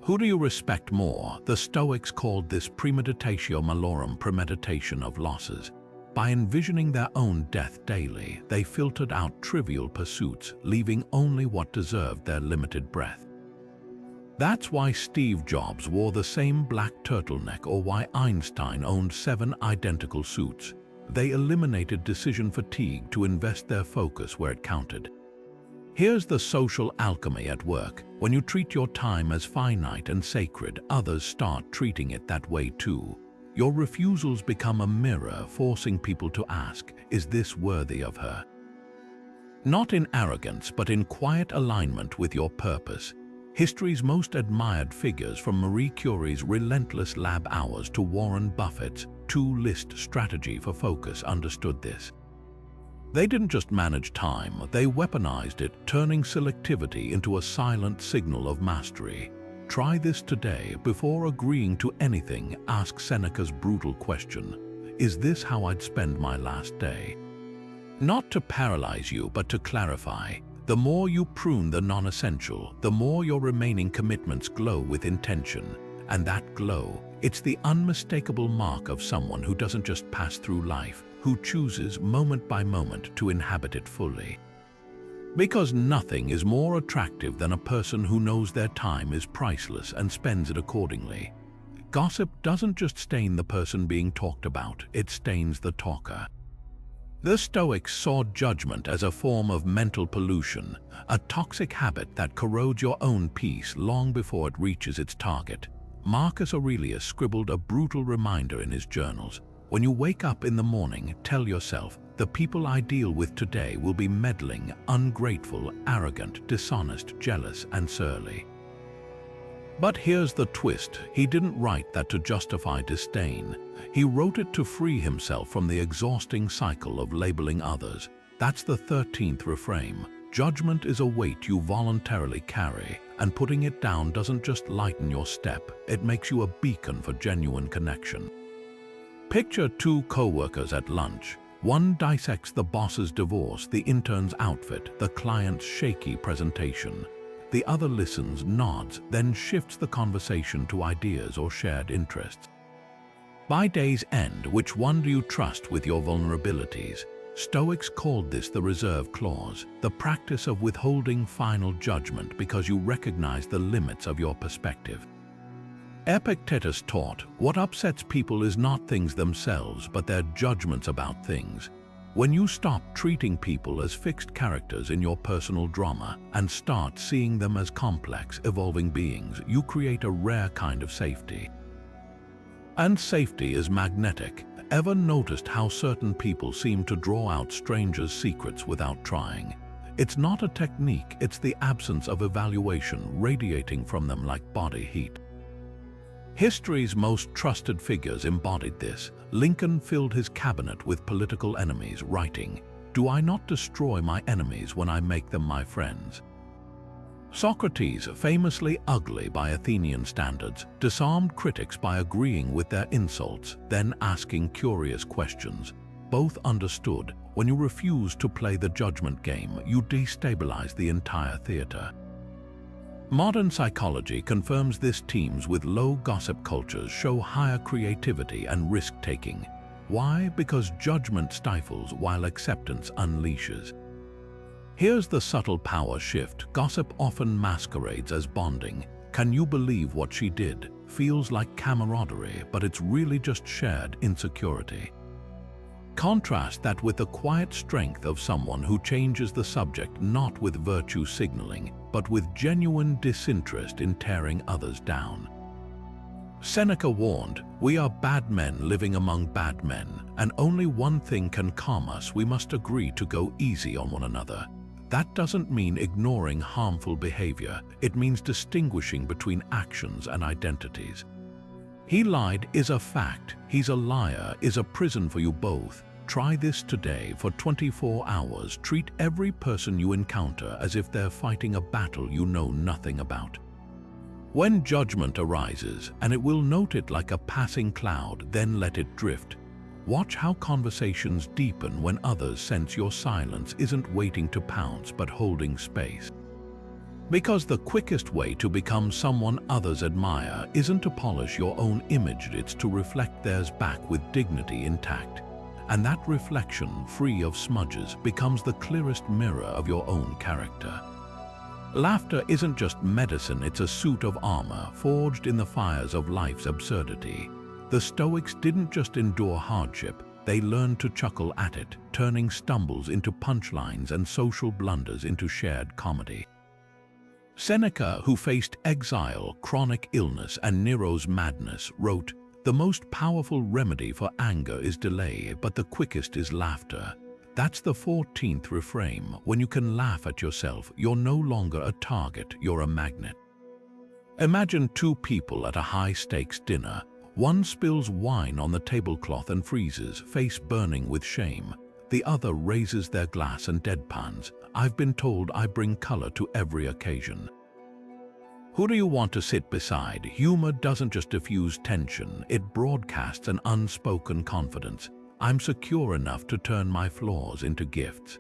Who do you respect more? The Stoics called this premeditatio malorum, premeditation of losses. By envisioning their own death daily, they filtered out trivial pursuits, leaving only what deserved their limited breath. That's why Steve Jobs wore the same black turtleneck, or why Einstein owned 7 identical suits. They eliminated decision fatigue to invest their focus where it counted. Here's the social alchemy at work. When you treat your time as finite and sacred, others start treating it that way too. Your refusals become a mirror, forcing people to ask, "Is this worthy of her?" Not in arrogance, but in quiet alignment with your purpose. History's most admired figures, from Marie Curie's relentless lab hours to Warren Buffett's two-list strategy for focus, understood this. They didn't just manage time, they weaponized it, turning selectivity into a silent signal of mastery. Try this today. Before agreeing to anything, ask Seneca's brutal question: is this how I'd spend my last day? Not to paralyze you, but to clarify. The more you prune the non-essential, the more your remaining commitments glow with intention. And that glow, it's the unmistakable mark of someone who doesn't just pass through life, who chooses moment by moment to inhabit it fully. Because nothing is more attractive than a person who knows their time is priceless and spends it accordingly. Gossip doesn't just stain the person being talked about, it stains the talker. The Stoics saw judgment as a form of mental pollution, a toxic habit that corrodes your own peace long before it reaches its target. Marcus Aurelius scribbled a brutal reminder in his journals: when you wake up in the morning, tell yourself, the people I deal with today will be meddling, ungrateful, arrogant, dishonest, jealous, and surly. But here's the twist: he didn't write that to justify disdain. He wrote it to free himself from the exhausting cycle of labeling others. That's the 13th reframe. Judgment is a weight you voluntarily carry, and putting it down doesn't just lighten your step, it makes you a beacon for genuine connection. Picture two co-workers at lunch. One dissects the boss's divorce, the intern's outfit, the client's shaky presentation. The other listens, nods, then shifts the conversation to ideas or shared interests. By day's end, which one do you trust with your vulnerabilities? Stoics called this the reserve clause, the practice of withholding final judgment because you recognize the limits of your perspective. Epictetus taught, what upsets people is not things themselves, but their judgments about things. When you stop treating people as fixed characters in your personal drama and start seeing them as complex, evolving beings, you create a rare kind of safety. And safety is magnetic. Ever noticed how certain people seem to draw out strangers' secrets without trying? It's not a technique, it's the absence of evaluation radiating from them like body heat. History's most trusted figures embodied this. Lincoln filled his cabinet with political enemies, writing, "Do I not destroy my enemies when I make them my friends?" Socrates, famously ugly by Athenian standards, disarmed critics by agreeing with their insults, then asking curious questions. Both understood, when you refuse to play the judgment game, you destabilize the entire theater. Modern psychology confirms this. Teams with low gossip cultures show higher creativity and risk-taking. Why? Because judgment stifles while acceptance unleashes. Here's the subtle power shift. Gossip often masquerades as bonding. Can you believe what she did? Feels like camaraderie, but it's really just shared insecurity. Contrast that with the quiet strength of someone who changes the subject not with virtue signaling, but with genuine disinterest in tearing others down. Seneca warned, "We are bad men living among bad men, and only one thing can calm us: we must agree to go easy on one another." That doesn't mean ignoring harmful behavior, it means distinguishing between actions and identities. He lied is a fact, he's a liar is a prison for you both. Try this today for 24 hours. Treat every person you encounter as if they're fighting a battle you know nothing about. When judgment arises, and it will note it like a passing cloud, then let it drift. Watch how conversations deepen when others sense your silence isn't waiting to pounce but holding space. Because the quickest way to become someone others admire isn't to polish your own image, it's to reflect theirs back with dignity intact. And that reflection, free of smudges, becomes the clearest mirror of your own character. Laughter isn't just medicine, it's a suit of armor forged in the fires of life's absurdity. The Stoics didn't just endure hardship, they learned to chuckle at it, turning stumbles into punchlines and social blunders into shared comedy. Seneca, who faced exile, chronic illness, and Nero's madness, wrote, "The most powerful remedy for anger is delay, but the quickest is laughter." That's the 14th reframe. When you can laugh at yourself, you're no longer a target, you're a magnet. Imagine two people at a high-stakes dinner. One spills wine on the tablecloth and freezes, face burning with shame. The other raises their glass and deadpans, "I've been told I bring color to every occasion." Who do you want to sit beside? Humor doesn't just diffuse tension, it broadcasts an unspoken confidence. I'm secure enough to turn my flaws into gifts.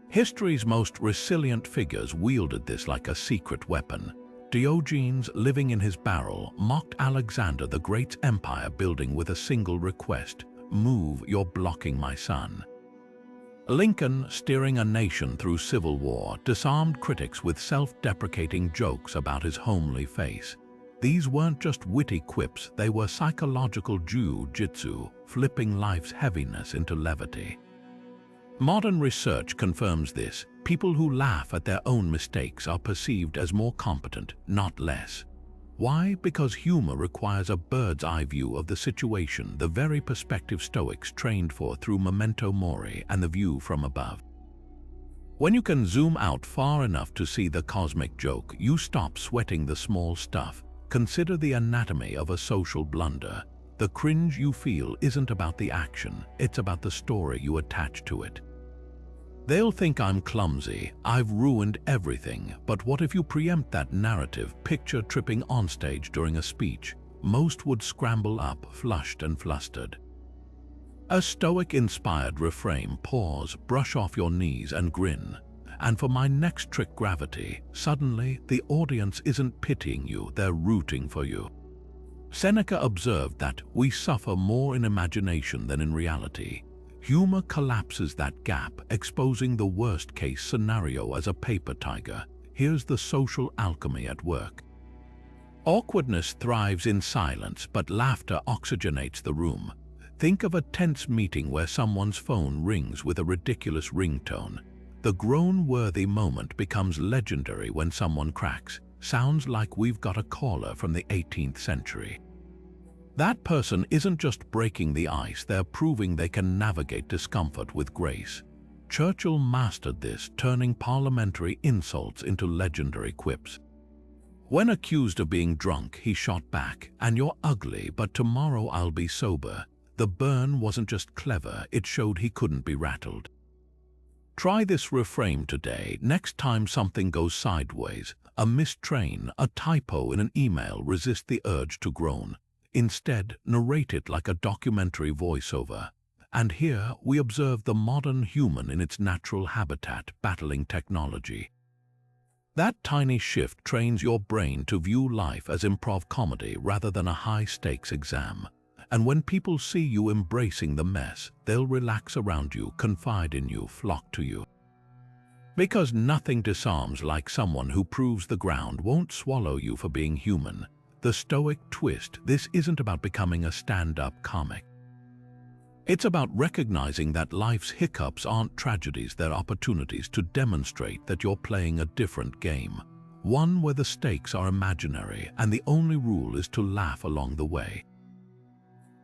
History's most resilient figures wielded this like a secret weapon. Diogenes, living in his barrel, mocked Alexander the Great's empire building with a single request: "Move, you're blocking my sun." Lincoln, steering a nation through civil war, disarmed critics with self-deprecating jokes about his homely face. These weren't just witty quips, they were psychological jiu-jitsu, flipping life's heaviness into levity. Modern research confirms this. People who laugh at their own mistakes are perceived as more competent, not less. Why? Because humor requires a bird's-eye view of the situation, the very perspective Stoics trained for through memento mori and the view from above. When you can zoom out far enough to see the cosmic joke, you stop sweating the small stuff. Consider the anatomy of a social blunder. The cringe you feel isn't about the action, it's about the story you attach to it. They'll think I'm clumsy, I've ruined everything, but what if you preempt that narrative? Picture tripping onstage during a speech. Most would scramble up, flushed and flustered. A Stoic-inspired reframe: pause, brush off your knees and grin. And for my next trick, gravity. Suddenly, the audience isn't pitying you, they're rooting for you. Seneca observed that we suffer more in imagination than in reality. Humor collapses that gap, exposing the worst-case scenario as a paper tiger. Here's the social alchemy at work. Awkwardness thrives in silence, but laughter oxygenates the room. Think of a tense meeting where someone's phone rings with a ridiculous ringtone. The groan-worthy moment becomes legendary when someone cracks. Sounds like we've got a caller from the 18th century. That person isn't just breaking the ice, they're proving they can navigate discomfort with grace. Churchill mastered this, turning parliamentary insults into legendary quips. When accused of being drunk, he shot back, "And you're ugly, but tomorrow I'll be sober." The burn wasn't just clever, it showed he couldn't be rattled. Try this reframe today. Next time something goes sideways, a missed train, a typo in an email, resist the urge to groan. Instead, narrate it like a documentary voiceover. And here we observe the modern human in its natural habitat, battling technology. That tiny shift trains your brain to view life as improv comedy rather than a high-stakes exam. And when people see you embracing the mess, they'll relax around you, confide in you, flock to you. Because nothing disarms like someone who proves the ground won't swallow you for being human. The Stoic twist: this isn't about becoming a stand-up comic. It's about recognizing that life's hiccups aren't tragedies, they're opportunities to demonstrate that you're playing a different game. One where the stakes are imaginary and the only rule is to laugh along the way.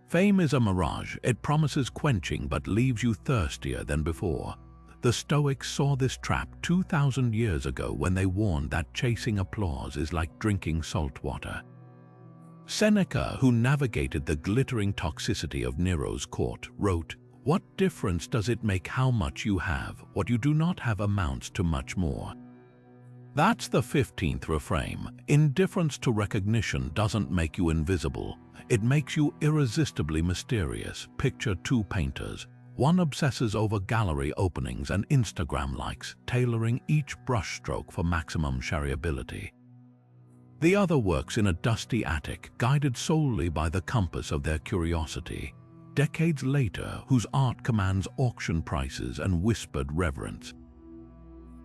Fame is a mirage. It promises quenching but leaves you thirstier than before. The Stoics saw this trap 2,000 years ago when they warned that chasing applause is like drinking salt water. Seneca, who navigated the glittering toxicity of Nero's court, wrote, "What difference does it make how much you have? What you do not have amounts to much more." That's the 15th reframe. Indifference to recognition doesn't make you invisible. It makes you irresistibly mysterious. Picture two painters. One obsesses over gallery openings and Instagram likes, tailoring each brushstroke for maximum shareability. The other works in a dusty attic, guided solely by the compass of their curiosity. Decades later, whose art commands auction prices and whispered reverence.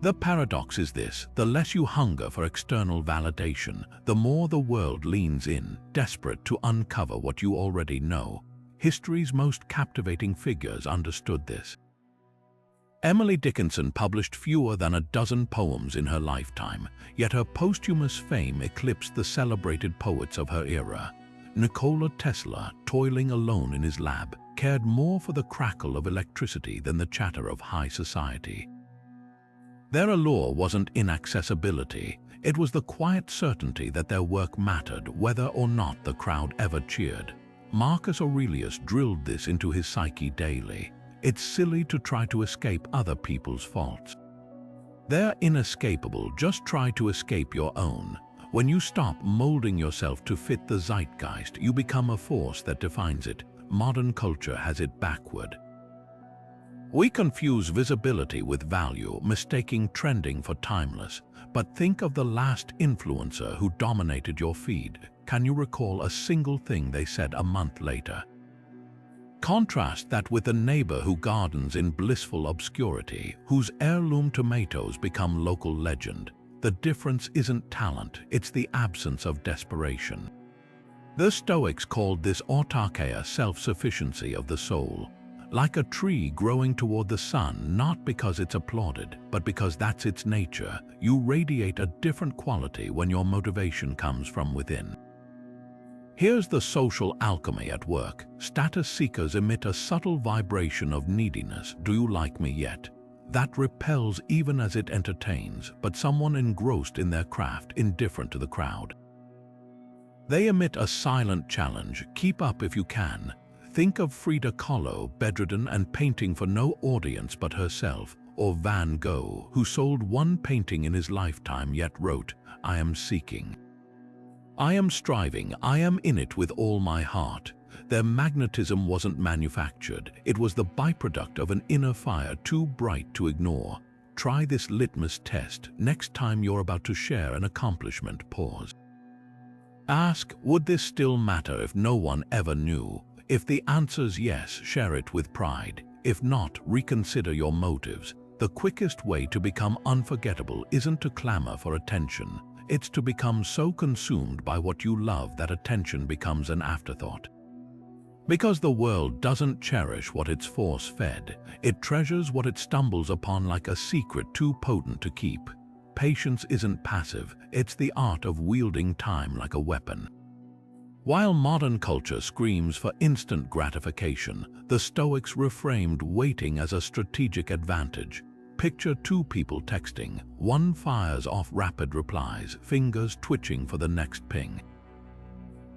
The paradox is this: the less you hunger for external validation, the more the world leans in, desperate to uncover what you already know. History's most captivating figures understood this. Emily Dickinson published fewer than a dozen poems in her lifetime, yet her posthumous fame eclipsed the celebrated poets of her era. Nikola Tesla, toiling alone in his lab, cared more for the crackle of electricity than the chatter of high society. Their allure wasn't inaccessibility, it was the quiet certainty that their work mattered whether or not the crowd ever cheered. Marcus Aurelius drilled this into his psyche daily. It's silly to try to escape other people's faults. They're inescapable, just try to escape your own. When you stop molding yourself to fit the zeitgeist, you become a force that defines it. Modern culture has it backward. We confuse visibility with value, mistaking trending for timeless. But think of the last influencer who dominated your feed. Can you recall a single thing they said a month later? Contrast that with the neighbor who gardens in blissful obscurity, whose heirloom tomatoes become local legend. The difference isn't talent, it's the absence of desperation. The Stoics called this autarkeia, self-sufficiency of the soul. Like a tree growing toward the sun, not because it's applauded, but because that's its nature, you radiate a different quality when your motivation comes from within. Here's the social alchemy at work. Status seekers emit a subtle vibration of neediness. Do you like me yet? That repels even as it entertains, but someone engrossed in their craft, indifferent to the crowd. They emit a silent challenge. Keep up if you can. Think of Frida Kahlo, bedridden and painting for no audience but herself, or Van Gogh, who sold one painting in his lifetime yet wrote, "I am seeking. I am striving, I am in it with all my heart." Their magnetism wasn't manufactured, it was the byproduct of an inner fire too bright to ignore. Try this litmus test. Next time you're about to share an accomplishment, pause. Ask, would this still matter if no one ever knew? If the answer's yes, share it with pride. If not, reconsider your motives. The quickest way to become unforgettable isn't to clamor for attention. It's to become so consumed by what you love that attention becomes an afterthought. Because the world doesn't cherish what it's force-fed, it treasures what it stumbles upon like a secret too potent to keep. Patience isn't passive, it's the art of wielding time like a weapon. While modern culture screams for instant gratification, the Stoics reframed waiting as a strategic advantage. Picture two people texting. One fires off rapid replies, fingers twitching for the next ping.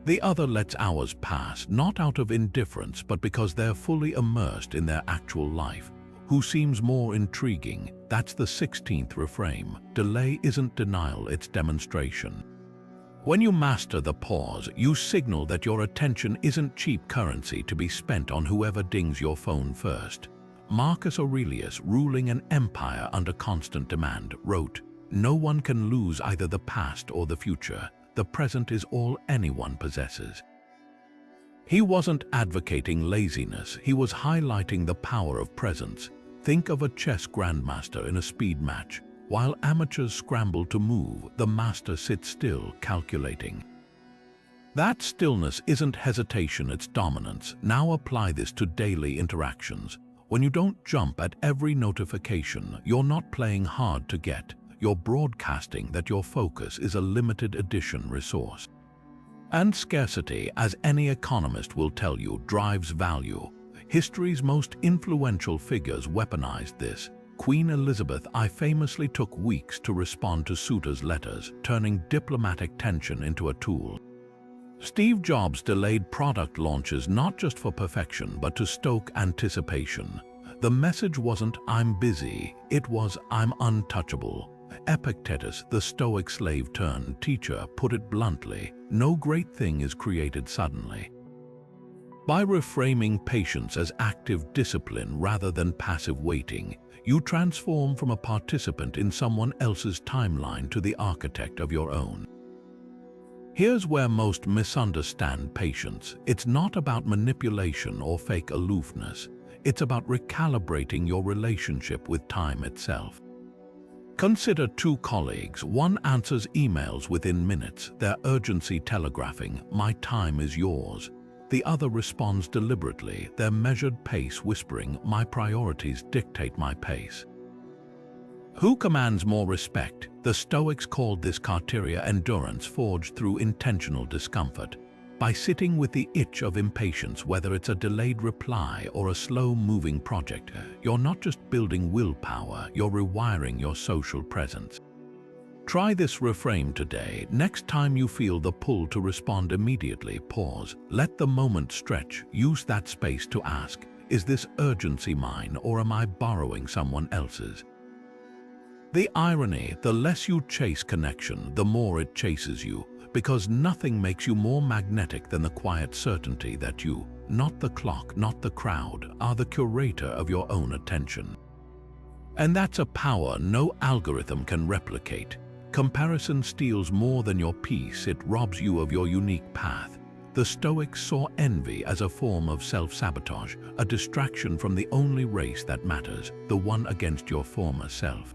The other lets hours pass, not out of indifference, but because they're fully immersed in their actual life. Who seems more intriguing? That's the 16th reframe. Delay isn't denial, it's demonstration. When you master the pause, you signal that your attention isn't cheap currency to be spent on whoever dings your phone first. Marcus Aurelius, ruling an empire under constant demand, wrote, "No one can lose either the past or the future. The present is all anyone possesses." He wasn't advocating laziness, he was highlighting the power of presence. Think of a chess grandmaster in a speed match. While amateurs scramble to move, the master sits still, calculating. That stillness isn't hesitation, it's dominance. Now apply this to daily interactions. When you don't jump at every notification, you're not playing hard to get. You're broadcasting that your focus is a limited edition resource. And scarcity, as any economist will tell you, drives value. History's most influential figures weaponized this. Queen Elizabeth I famously took weeks to respond to suitors' letters, turning diplomatic tension into a tool. Steve Jobs delayed product launches not just for perfection, but to stoke anticipation. The message wasn't, "I'm busy," it was, "I'm untouchable." Epictetus, the Stoic slave-turned-teacher, put it bluntly, "No great thing is created suddenly." By reframing patience as active discipline rather than passive waiting, you transform from a participant in someone else's timeline to the architect of your own. Here's where most misunderstand patience. It's not about manipulation or fake aloofness. It's about recalibrating your relationship with time itself. Consider two colleagues. One answers emails within minutes, their urgency telegraphing, "My time is yours." The other responds deliberately, their measured pace whispering, "My priorities dictate my pace." Who commands more respect? The Stoics called this criteria endurance forged through intentional discomfort. By sitting with the itch of impatience, whether it's a delayed reply or a slow-moving project, you're not just building willpower, you're rewiring your social presence. Try this reframe today. Next time you feel the pull to respond immediately, pause. Let the moment stretch. Use that space to ask, is this urgency mine or am I borrowing someone else's? The irony, the less you chase connection, the more it chases you, because nothing makes you more magnetic than the quiet certainty that you, not the clock, not the crowd, are the curator of your own attention. And that's a power no algorithm can replicate. Comparison steals more than your peace, it robs you of your unique path. The Stoics saw envy as a form of self-sabotage, a distraction from the only race that matters, the one against your former self.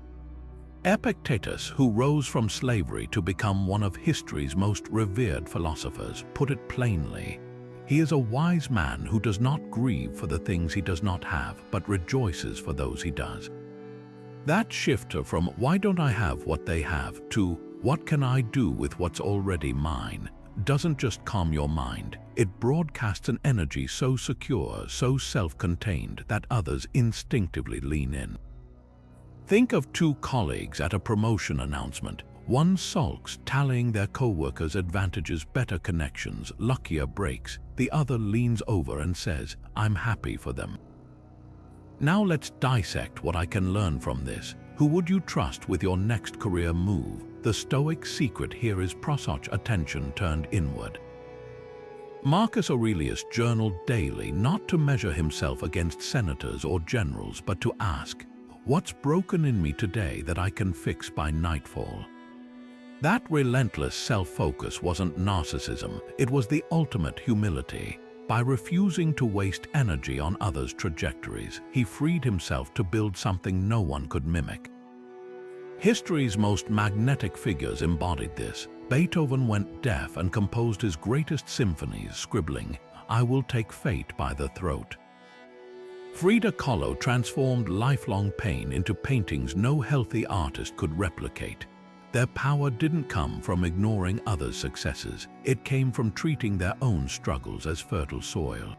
Epictetus, who rose from slavery to become one of history's most revered philosophers, put it plainly. He is a wise man who does not grieve for the things he does not have, but rejoices for those he does. That shift from "why don't I have what they have" to "what can I do with what's already mine" doesn't just calm your mind, it broadcasts an energy so secure, so self-contained that others instinctively lean in. Think of two colleagues at a promotion announcement. One sulks, tallying their co-workers' advantages, better connections, luckier breaks. The other leans over and says, "I'm happy for them." Now let's dissect what I can learn from this. Who would you trust with your next career move? The Stoic secret here is prosouch attention turned inward. Marcus Aurelius journaled daily, not to measure himself against senators or generals, but to ask, "What's broken in me today that I can fix by nightfall?" That relentless self-focus wasn't narcissism, it was the ultimate humility. By refusing to waste energy on others' trajectories, he freed himself to build something no one could mimic. History's most magnetic figures embodied this. Beethoven went deaf and composed his greatest symphonies, scribbling, "I will take fate by the throat." Frida Kahlo transformed lifelong pain into paintings no healthy artist could replicate. Their power didn't come from ignoring others' successes. It came from treating their own struggles as fertile soil.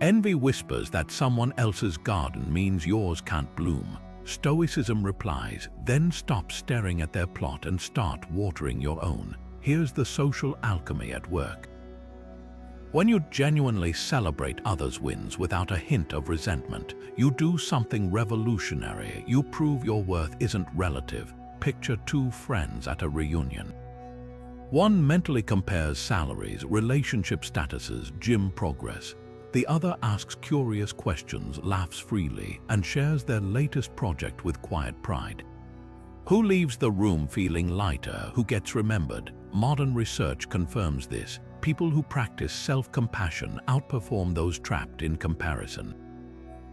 Envy whispers that someone else's garden means yours can't bloom. Stoicism replies, then stop staring at their plot and start watering your own. Here's the social alchemy at work. When you genuinely celebrate others' wins without a hint of resentment, you do something revolutionary. You prove your worth isn't relative. Picture two friends at a reunion. One mentally compares salaries, relationship statuses, gym progress. The other asks curious questions, laughs freely, and shares their latest project with quiet pride. Who leaves the room feeling lighter? Who gets remembered? Modern research confirms this. People who practice self-compassion outperform those trapped in comparison.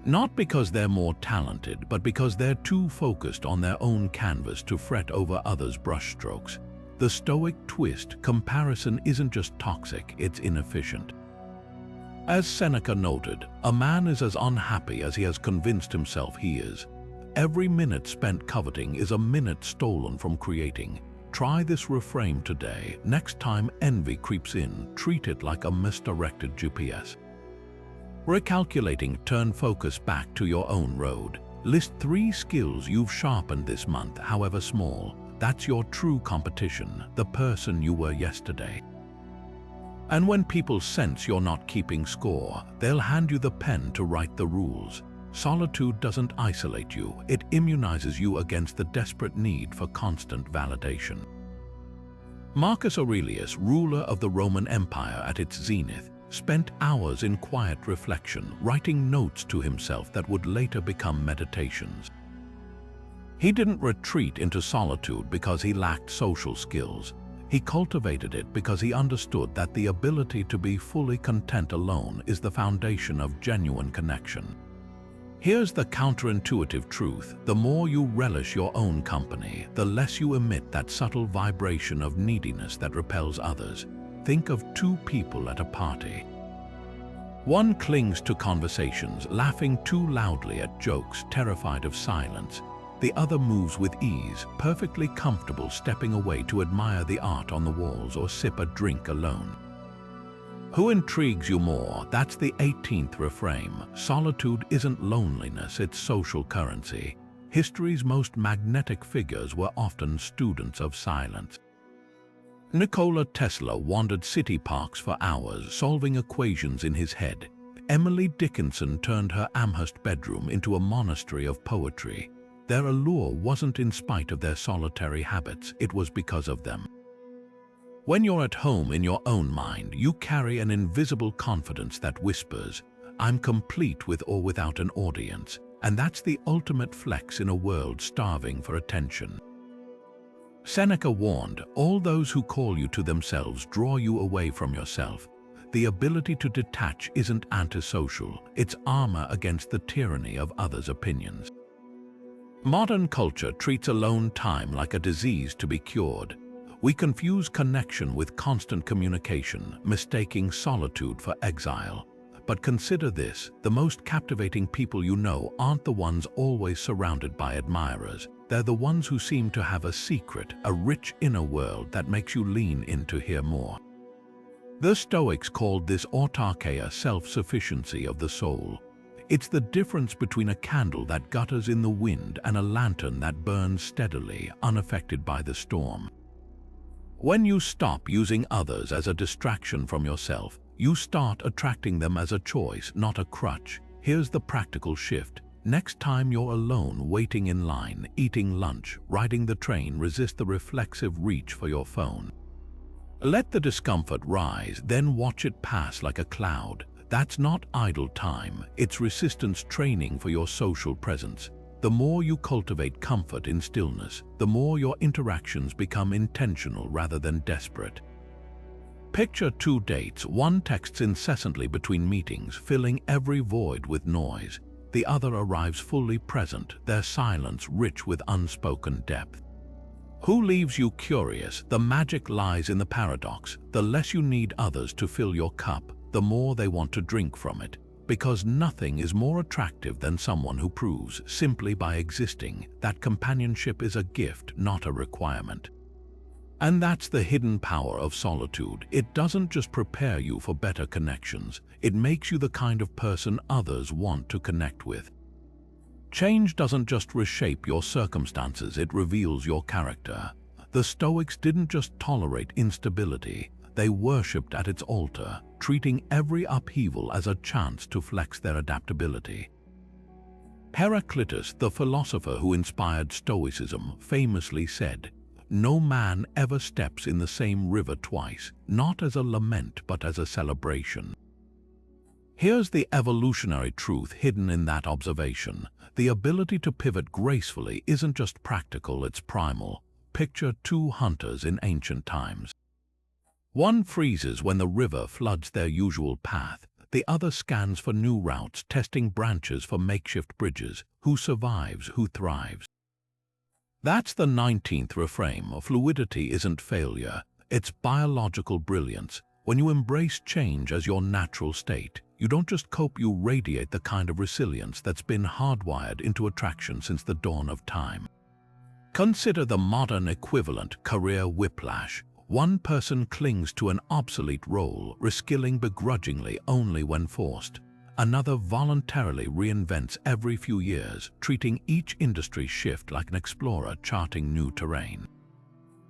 Not because they're more talented, but because they're too focused on their own canvas to fret over others' brushstrokes. The Stoic twist: comparison isn't just toxic, it's inefficient. As Seneca noted, a man is as unhappy as he has convinced himself he is. Every minute spent coveting is a minute stolen from creating. Try this reframe today. Next time envy creeps in, treat it like a misdirected GPS. Recalculating, turn focus back to your own road. List 3 skills you've sharpened this month, however small. That's your true competition, the person you were yesterday. And when people sense you're not keeping score, they'll hand you the pen to write the rules. Solitude doesn't isolate you, it immunizes you against the desperate need for constant validation. Marcus Aurelius, ruler of the Roman Empire at its zenith, spent hours in quiet reflection, writing notes to himself that would later become meditations. He didn't retreat into solitude because he lacked social skills. He cultivated it because he understood that the ability to be fully content alone is the foundation of genuine connection. Here's the counterintuitive truth: the more you relish your own company, the less you emit that subtle vibration of neediness that repels others. Think of 2 people at a party. One clings to conversations, laughing too loudly at jokes, terrified of silence. The other moves with ease, perfectly comfortable stepping away to admire the art on the walls or sip a drink alone. Who intrigues you more? That's the 18th reframe. Solitude isn't loneliness, it's social currency. History's most magnetic figures were often students of silence. Nikola Tesla wandered city parks for hours, solving equations in his head. Emily Dickinson turned her Amherst bedroom into a monastery of poetry. Their allure wasn't in spite of their solitary habits, it was because of them. When you're at home in your own mind, you carry an invisible confidence that whispers, "I'm complete with or without an audience," and that's the ultimate flex in a world starving for attention. Seneca warned, all those who call you to themselves draw you away from yourself. The ability to detach isn't antisocial, it's armor against the tyranny of others' opinions. Modern culture treats alone time like a disease to be cured. We confuse connection with constant communication, mistaking solitude for exile. But consider this: the most captivating people you know aren't the ones always surrounded by admirers. They're the ones who seem to have a secret, a rich inner world that makes you lean in to hear more. The Stoics called this autarkeia, self-sufficiency of the soul. It's the difference between a candle that gutters in the wind and a lantern that burns steadily, unaffected by the storm. When you stop using others as a distraction from yourself, you start attracting them as a choice, not a crutch. Here's the practical shift. Next time you're alone, waiting in line, eating lunch, riding the train, resist the reflexive reach for your phone. Let the discomfort rise, then watch it pass like a cloud. That's not idle time, it's resistance training for your social presence. The more you cultivate comfort in stillness, the more your interactions become intentional rather than desperate. Picture two dates. One texts incessantly between meetings, filling every void with noise. The other arrives fully present, their silence rich with unspoken depth. Who leaves you curious? The magic lies in the paradox. The less you need others to fill your cup, the more they want to drink from it. Because nothing is more attractive than someone who proves, simply by existing, that companionship is a gift, not a requirement. And that's the hidden power of solitude. It doesn't just prepare you for better connections, it makes you the kind of person others want to connect with. Change doesn't just reshape your circumstances, it reveals your character. The Stoics didn't just tolerate instability, they worshipped at its altar, treating every upheaval as a chance to flex their adaptability. Heraclitus, the philosopher who inspired Stoicism, famously said, "No man ever steps in the same river twice, not as a lament but as a celebration." Here's the evolutionary truth hidden in that observation. The ability to pivot gracefully isn't just practical, it's primal. Picture two hunters in ancient times. One freezes when the river floods their usual path. The other scans for new routes, testing branches for makeshift bridges. Who survives? Who thrives? That's the 19th reframe. Fluidity isn't failure, it's biological brilliance. When you embrace change as your natural state, you don't just cope, you radiate the kind of resilience that's been hardwired into attraction since the dawn of time. Consider the modern equivalent: career whiplash. One person clings to an obsolete role, reskilling begrudgingly only when forced. Another voluntarily reinvents every few years, treating each industry shift like an explorer charting new terrain.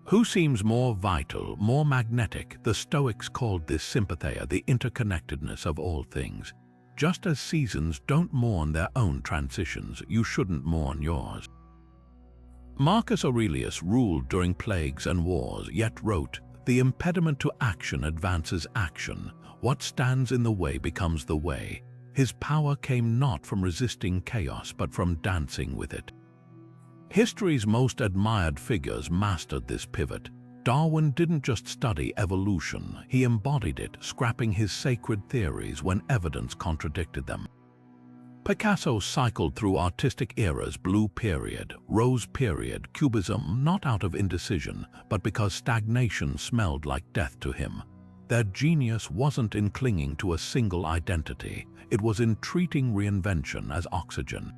Who seems more vital, more magnetic? The Stoics called this sympatheia, the interconnectedness of all things. Just as seasons don't mourn their own transitions, you shouldn't mourn yours. Marcus Aurelius ruled during plagues and wars, yet wrote, "The impediment to action advances action. What stands in the way becomes the way." His power came not from resisting chaos, but from dancing with it. History's most admired figures mastered this pivot. Darwin didn't just study evolution, he embodied it, scrapping his sacred theories when evidence contradicted them. Picasso cycled through artistic eras: blue period, rose period, cubism, not out of indecision, but because stagnation smelled like death to him. Their genius wasn't in clinging to a single identity, it was in treating reinvention as oxygen.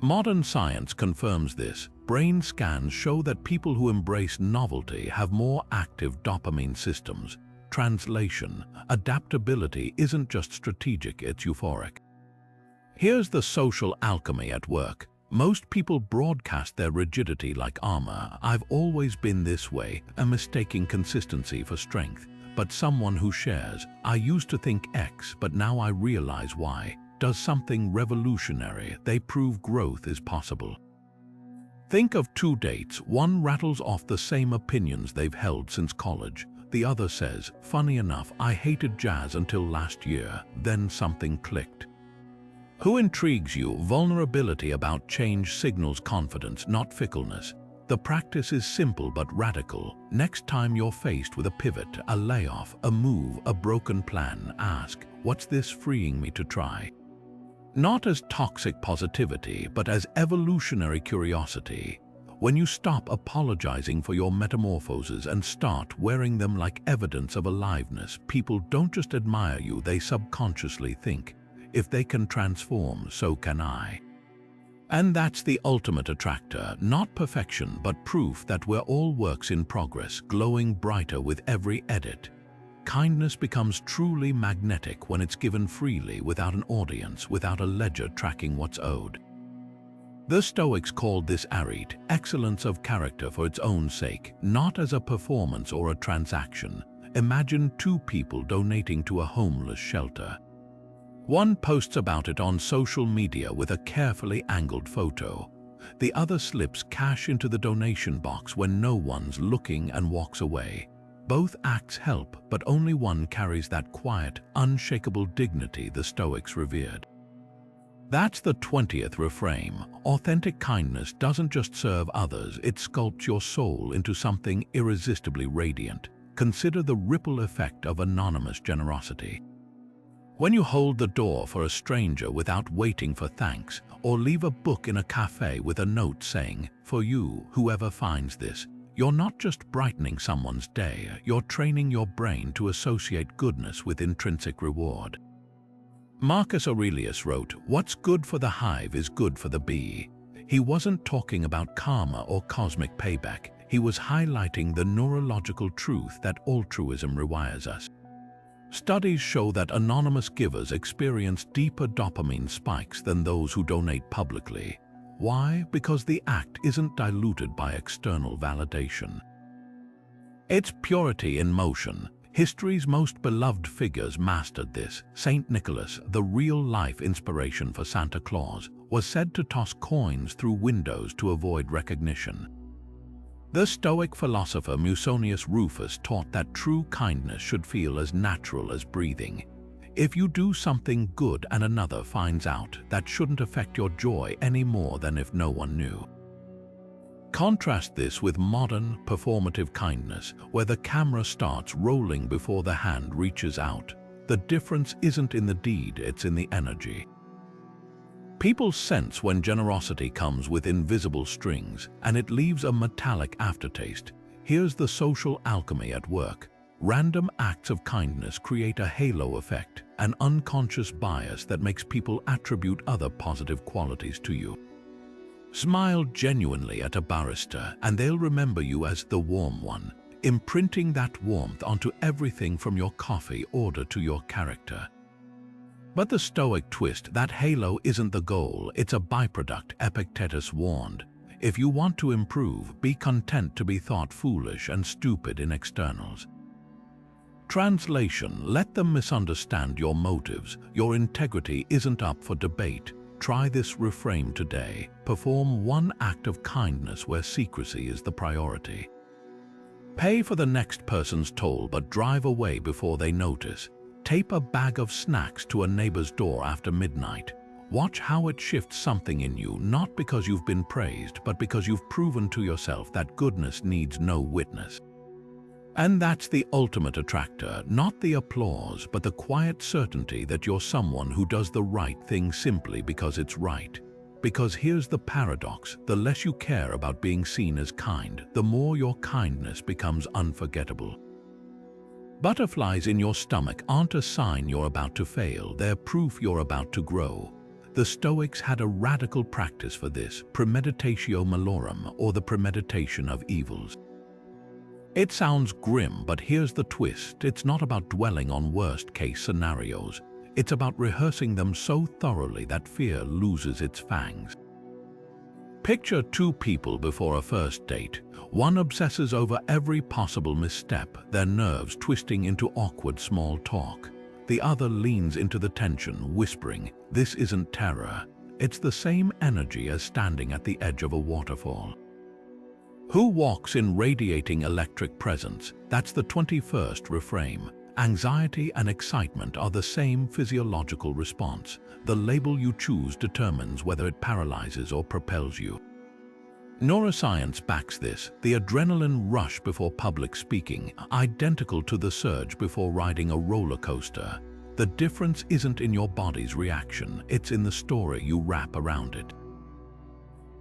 Modern science confirms this. Brain scans show that people who embrace novelty have more active dopamine systems. Translation: adaptability isn't just strategic, it's euphoric. Here's the social alchemy at work. Most people broadcast their rigidity like armor. "I've always been this way," a mistaking consistency for strength. But someone who shares, "I used to think X, but now I realize Y," does something revolutionary. They prove growth is possible. Think of two dates. One rattles off the same opinions they've held since college. The other says, "Funny enough, I hated jazz until last year, then something clicked." Who intrigues you? Vulnerability about change signals confidence, not fickleness. The practice is simple but radical. Next time you're faced with a pivot, a layoff, a move, a broken plan, ask, "What's this freeing me to try?" Not as toxic positivity, but as evolutionary curiosity. When you stop apologizing for your metamorphoses and start wearing them like evidence of aliveness, people don't just admire you, they subconsciously think, "If they can transform, so can I." And that's the ultimate attractor, not perfection, but proof that we're all works in progress, glowing brighter with every edit. Kindness becomes truly magnetic when it's given freely, without an audience, without a ledger tracking what's owed. The Stoics called this radiate, excellence of character for its own sake, not as a performance or a transaction. Imagine two people donating to a homeless shelter. One posts about it on social media with a carefully angled photo. The other slips cash into the donation box when no one's looking and walks away. Both acts help, but only one carries that quiet, unshakable dignity the Stoics revered. That's the 20th reframe. Authentic kindness doesn't just serve others, it sculpts your soul into something irresistibly radiant. consider the ripple effect of anonymous generosity. When you hold the door for a stranger without waiting for thanks, or leave a book in a cafe with a note saying, "For you, whoever finds this," you're not just brightening someone's day, you're training your brain to associate goodness with intrinsic reward. Marcus Aurelius wrote, "What's good for the hive is good for the bee." He wasn't talking about karma or cosmic payback. He was highlighting the neurological truth that altruism rewires us. Studies show that anonymous givers experience deeper dopamine spikes than those who donate publicly. Why? Because the act isn't diluted by external validation. It's purity in motion. History's most beloved figures mastered this. Saint Nicholas, the real-life inspiration for Santa Claus, was said to toss coins through windows to avoid recognition. The Stoic philosopher Musonius Rufus taught that true kindness should feel as natural as breathing. If you do something good and another finds out, that shouldn't affect your joy any more than if no one knew. Contrast this with modern, performative kindness, where the camera starts rolling before the hand reaches out. The difference isn't in the deed, it's in the energy. People sense when generosity comes with invisible strings, and it leaves a metallic aftertaste. Here's the social alchemy at work. Random acts of kindness create a halo effect, an unconscious bias that makes people attribute other positive qualities to you. Smile genuinely at a barista, and they'll remember you as the warm one, imprinting that warmth onto everything from your coffee order to your character. But the Stoic twist, that halo isn't the goal, it's a byproduct. Epictetus warned, if you want to improve, be content to be thought foolish and stupid in externals. Translation: let them misunderstand your motives. Your integrity isn't up for debate. Try this reframe today. Perform one act of kindness where secrecy is the priority. Pay for the next person's toll, but drive away before they notice. Tape a bag of snacks to a neighbor's door after midnight. Watch how it shifts something in you, not because you've been praised, but because you've proven to yourself that goodness needs no witness. And that's the ultimate attractor, not the applause, but the quiet certainty that you're someone who does the right thing simply because it's right. Because here's the paradox: the less you care about being seen as kind, the more your kindness becomes unforgettable. Butterflies in your stomach aren't a sign you're about to fail, they're proof you're about to grow. The Stoics had a radical practice for this: premeditatio malorum, or the premeditation of evils. It sounds grim, but here's the twist. It's not about dwelling on worst-case scenarios. It's about rehearsing them so thoroughly that fear loses its fangs. Picture two people before a first date. One obsesses over every possible misstep, their nerves twisting into awkward small talk. The other leans into the tension, whispering, "This isn't terror. It's the same energy as standing at the edge of a waterfall." Who walks in radiating electric presence? That's the 21st reframe. Anxiety and excitement are the same physiological response. The label you choose determines whether it paralyzes or propels you. Neuroscience backs this. The adrenaline rush before public speaking, identical to the surge before riding a roller coaster. The difference isn't in your body's reaction, it's in the story you wrap around it.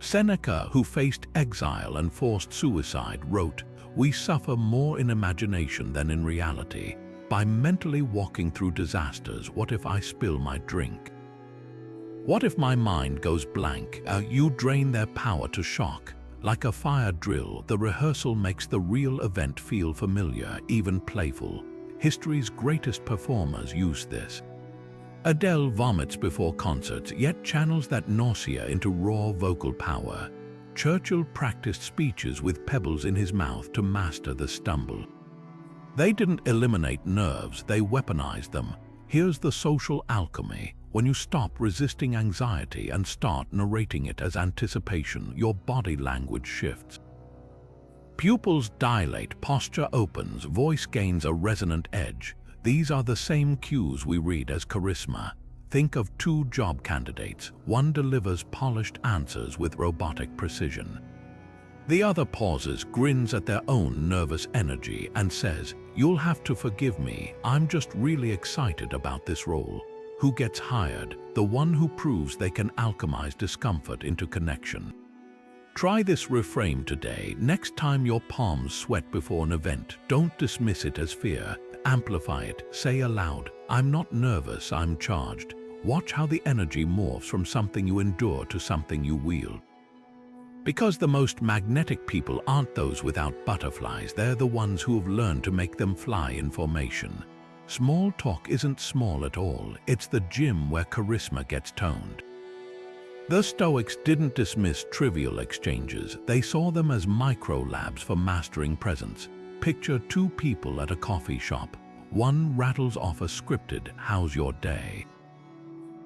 Seneca, who faced exile and forced suicide, wrote, "We suffer more in imagination than in reality. By mentally walking through disasters, what if I spill my drink? What if my mind goes blank?" You drain their power to shock. Like a fire drill, the rehearsal makes the real event feel familiar, even playful. History's greatest performers use this. Adele vomits before concerts, yet channels that nausea into raw vocal power. Churchill practiced speeches with pebbles in his mouth to master the stumble. They didn't eliminate nerves, they weaponized them. Here's the social alchemy. When you stop resisting anxiety and start narrating it as anticipation, your body language shifts. Pupils dilate, posture opens, voice gains a resonant edge. These are the same cues we read as charisma. Think of two job candidates. One delivers polished answers with robotic precision. The other pauses, grins at their own nervous energy, and says, "You'll have to forgive me, I'm just really excited about this role." Who gets hired? The one who proves they can alchemize discomfort into connection. Try this reframe today. Next time your palms sweat before an event, don't dismiss it as fear. Amplify it. Say aloud, "I'm not nervous, I'm charged." Watch how the energy morphs from something you endure to something you wield. Because the most magnetic people aren't those without butterflies, they're the ones who have learned to make them fly in formation. Small talk isn't small at all, it's the gym where charisma gets toned. The Stoics didn't dismiss trivial exchanges, they saw them as micro-labs for mastering presence. Picture two people at a coffee shop. One rattles off a scripted, "How's your day?"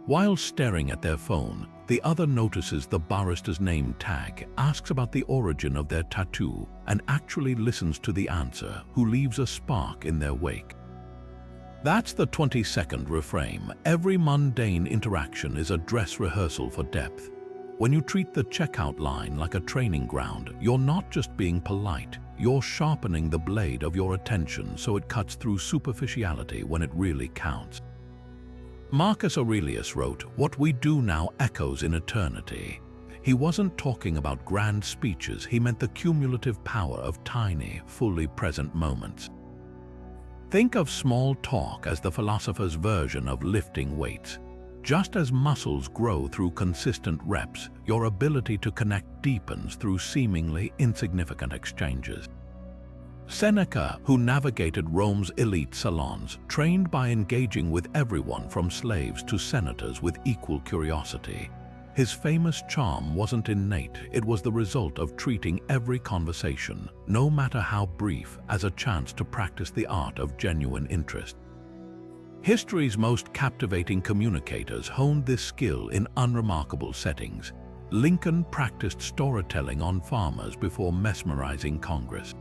While staring at their phone, the other notices the barista's name tag, asks about the origin of their tattoo, and actually listens to the answer, who leaves a spark in their wake. That's the 22nd reframe. Every mundane interaction is a dress rehearsal for depth. When you treat the checkout line like a training ground, you're not just being polite, you're sharpening the blade of your attention so it cuts through superficiality when it really counts. Marcus Aurelius wrote, "What we do now echoes in eternity." He wasn't talking about grand speeches, he meant the cumulative power of tiny, fully present moments. Think of small talk as the philosopher's version of lifting weights. Just as muscles grow through consistent reps, your ability to connect deepens through seemingly insignificant exchanges. Seneca, who navigated Rome's elite salons, trained by engaging with everyone from slaves to senators with equal curiosity. His famous charm wasn't innate, it was the result of treating every conversation, no matter how brief, as a chance to practice the art of genuine interest. History's most captivating communicators honed this skill in unremarkable settings. Lincoln practiced storytelling on farmers before mesmerizing Congress.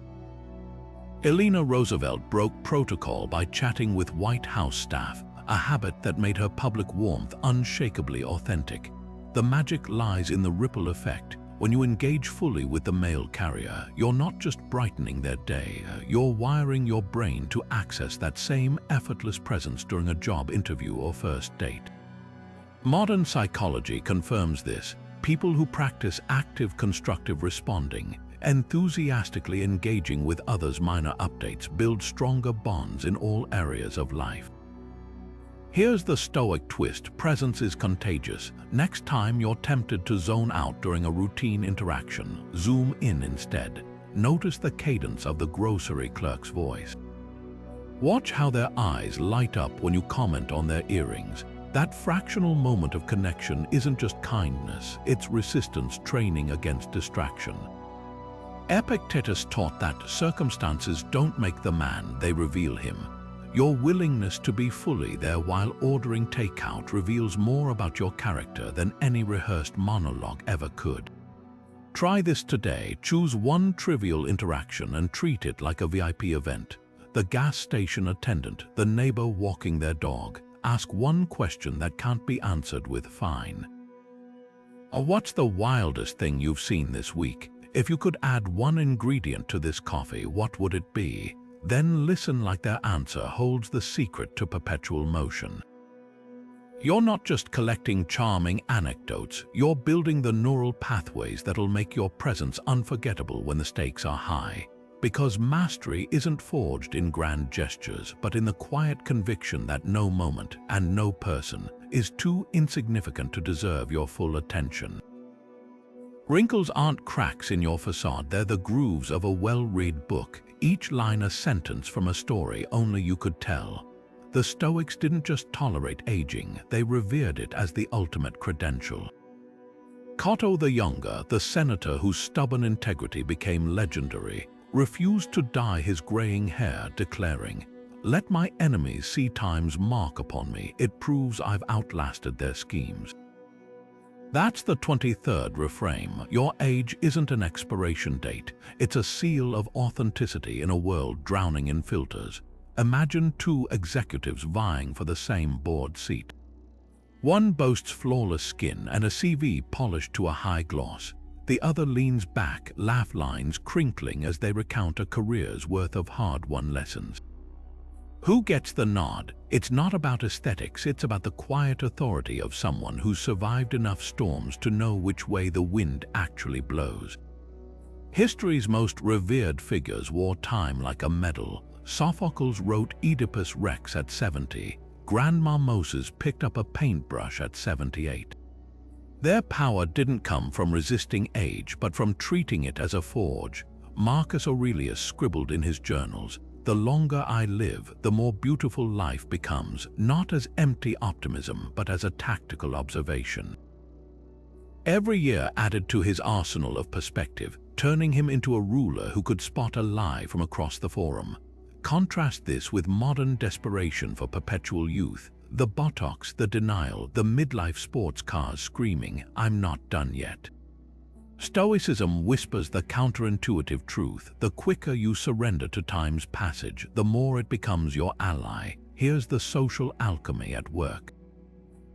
Eleanor Roosevelt broke protocol by chatting with White House staff, a habit that made her public warmth unshakably authentic. The magic lies in the ripple effect. When you engage fully with the mail carrier, you're not just brightening their day, you're wiring your brain to access that same effortless presence during a job interview or first date. Modern psychology confirms this. People who practice active constructive responding, enthusiastically engaging with others' minor updates, build stronger bonds in all areas of life. Here's the Stoic twist: presence is contagious. Next time you're tempted to zone out during a routine interaction, zoom in instead. Notice the cadence of the grocery clerk's voice. Watch how their eyes light up when you comment on their earrings. That fractional moment of connection isn't just kindness, it's resistance training against distraction. Epictetus taught that circumstances don't make the man, they reveal him. Your willingness to be fully there while ordering takeout reveals more about your character than any rehearsed monologue ever could. Try this today. Choose one trivial interaction and treat it like a VIP event. The gas station attendant, the neighbor walking their dog. Ask one question that can't be answered with "fine." Or what's the wildest thing you've seen this week? If you could add one ingredient to this coffee, what would it be? Then listen like their answer holds the secret to perpetual motion. You're not just collecting charming anecdotes, you're building the neural pathways that'll make your presence unforgettable when the stakes are high. Because mastery isn't forged in grand gestures, but in the quiet conviction that no moment and no person is too insignificant to deserve your full attention. Wrinkles aren't cracks in your facade, they're the grooves of a well-read book, each line a sentence from a story only you could tell. The Stoics didn't just tolerate aging, they revered it as the ultimate credential. Cato the Younger, the senator whose stubborn integrity became legendary, refused to dye his graying hair, declaring, "Let my enemies see time's mark upon me, it proves I've outlasted their schemes." That's the 23rd reframe. Your age isn't an expiration date, it's a seal of authenticity in a world drowning in filters. Imagine two executives vying for the same board seat. One boasts flawless skin and a CV polished to a high gloss. The other leans back, laugh lines crinkling as they recount a career's worth of hard-won lessons. Who gets the nod? It's not about aesthetics, it's about the quiet authority of someone who's survived enough storms to know which way the wind actually blows. History's most revered figures wore time like a medal. Sophocles wrote Oedipus Rex at 70. Grandma Moses picked up a paintbrush at 78. Their power didn't come from resisting age, but from treating it as a forge. Marcus Aurelius scribbled in his journals, "The longer I live, the more beautiful life becomes, not as empty optimism, but as a tactical observation." Every year added to his arsenal of perspective, turning him into a ruler who could spot a lie from across the forum. Contrast this with modern desperation for perpetual youth, the Botox, the denial, the midlife sports cars screaming, "I'm not done yet." Stoicism whispers the counterintuitive truth: the quicker you surrender to time's passage, the more it becomes your ally. Here's the social alchemy at work.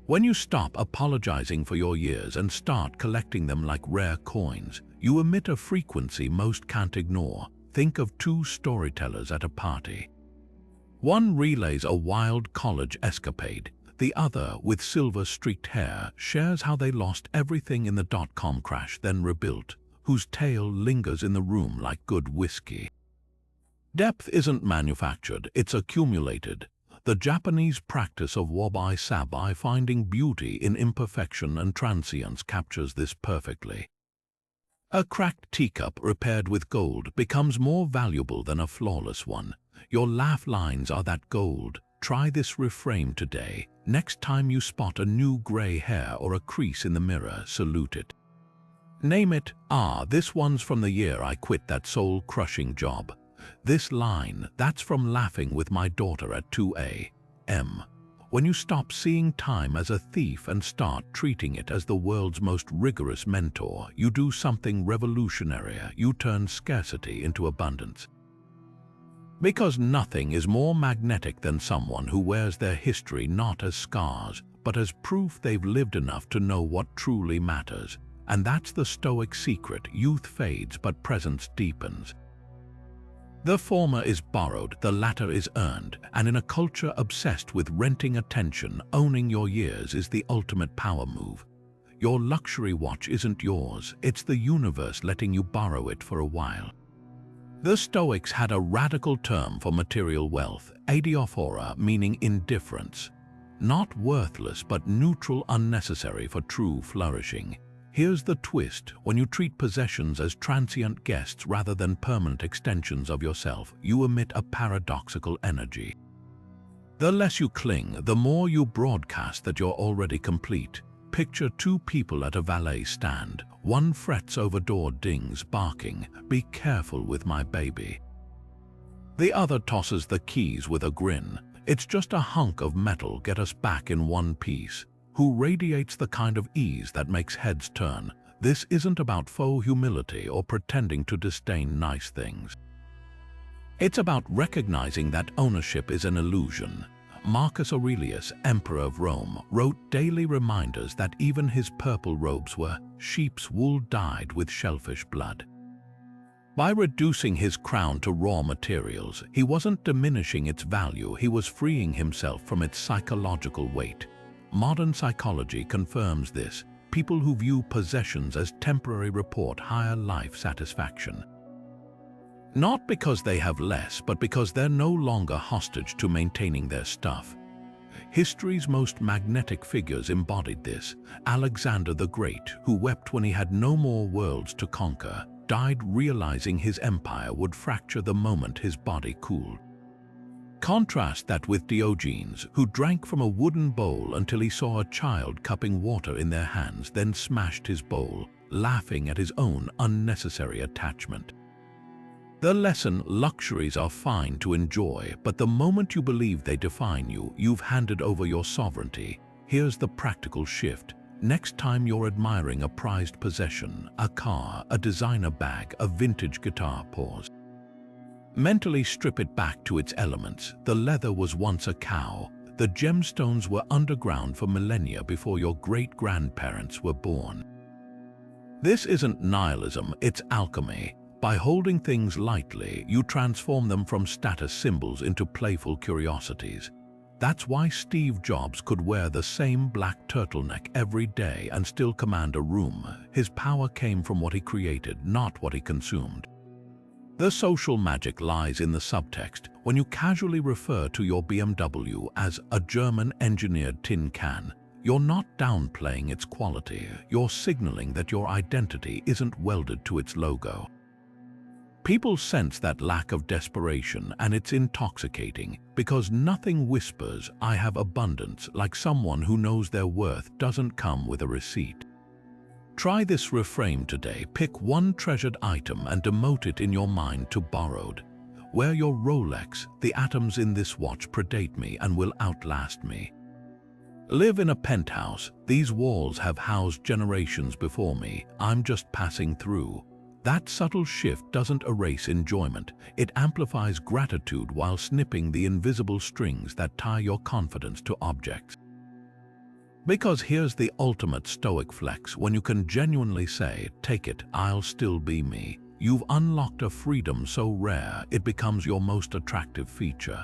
When you stop apologizing for your years and start collecting them like rare coins, you emit a frequency most can't ignore. Think of two storytellers at a party. One relays a wild college escapade. The other, with silver-streaked hair, shares how they lost everything in the dot-com crash, then rebuilt, whose tale lingers in the room like good whiskey. Depth isn't manufactured, it's accumulated. The Japanese practice of wabi-sabi, finding beauty in imperfection and transience, captures this perfectly. A cracked teacup repaired with gold becomes more valuable than a flawless one. Your laugh lines are that gold. Try this reframe today. Next time you spot a new gray hair or a crease in the mirror, salute it. Name it, this one's from the year I quit that soul-crushing job. This line, that's from laughing with my daughter at 2 a.m. When you stop seeing time as a thief and start treating it as the world's most rigorous mentor, you do something revolutionary. You turn scarcity into abundance. Because nothing is more magnetic than someone who wears their history not as scars, but as proof they've lived enough to know what truly matters. And that's the Stoic secret: youth fades, but presence deepens. The former is borrowed, the latter is earned, and in a culture obsessed with renting attention, owning your years is the ultimate power move. Your luxury watch isn't yours, it's the universe letting you borrow it for a while. The Stoics had a radical term for material wealth, adiaphora, meaning indifference. Not worthless, but neutral, unnecessary for true flourishing. Here's the twist: when you treat possessions as transient guests rather than permanent extensions of yourself, you emit a paradoxical energy. The less you cling, the more you broadcast that you're already complete. Picture two people at a valet stand. One frets over door dings, barking, "Be careful with my baby." The other tosses the keys with a grin. "It's just a hunk of metal, get us back in one piece." Who radiates the kind of ease that makes heads turn. This isn't about faux humility or pretending to disdain nice things. It's about recognizing that ownership is an illusion. Marcus Aurelius, Emperor of Rome, wrote daily reminders that even his purple robes were sheep's wool dyed with shellfish blood. By reducing his crown to raw materials, he wasn't diminishing its value, he was freeing himself from its psychological weight. Modern psychology confirms this. People who view possessions as temporary report higher life satisfaction. Not because they have less, but because they're no longer hostage to maintaining their stuff. History's most magnetic figures embodied this. Alexander the Great, who wept when he had no more worlds to conquer, died realizing his empire would fracture the moment his body cooled. Contrast that with Diogenes, who drank from a wooden bowl until he saw a child cupping water in their hands, then smashed his bowl, laughing at his own unnecessary attachment. The lesson: luxuries are fine to enjoy, but the moment you believe they define you, you've handed over your sovereignty. Here's the practical shift. Next time you're admiring a prized possession, a car, a designer bag, a vintage guitar, pause. Mentally strip it back to its elements. The leather was once a cow. The gemstones were underground for millennia before your great-grandparents were born. This isn't nihilism, it's alchemy. By holding things lightly, you transform them from status symbols into playful curiosities. That's why Steve Jobs could wear the same black turtleneck every day and still command a room. His power came from what he created, not what he consumed. The social magic lies in the subtext. When you casually refer to your BMW as a German-engineered tin can, you're not downplaying its quality. You're signaling that your identity isn't welded to its logo. People sense that lack of desperation, and it's intoxicating because nothing whispers, "I have abundance," like someone who knows their worth doesn't come with a receipt. Try this reframe today. Pick one treasured item and demote it in your mind to borrowed. Wear your Rolex. The atoms in this watch predate me and will outlast me. Live in a penthouse. These walls have housed generations before me. I'm just passing through. That subtle shift doesn't erase enjoyment. It amplifies gratitude while snipping the invisible strings that tie your confidence to objects. Because here's the ultimate Stoic flex: when you can genuinely say, "Take it, I'll still be me," you've unlocked a freedom so rare it becomes your most attractive feature.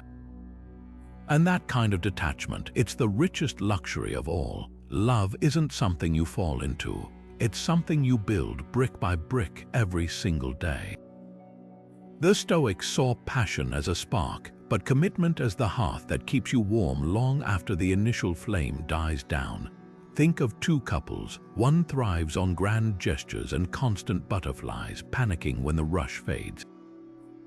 And that kind of detachment, it's the richest luxury of all. Love isn't something you fall into. It's something you build brick by brick every single day. The Stoics saw passion as a spark, but commitment as the hearth that keeps you warm long after the initial flame dies down. Think of two couples. One thrives on grand gestures and constant butterflies, panicking when the rush fades.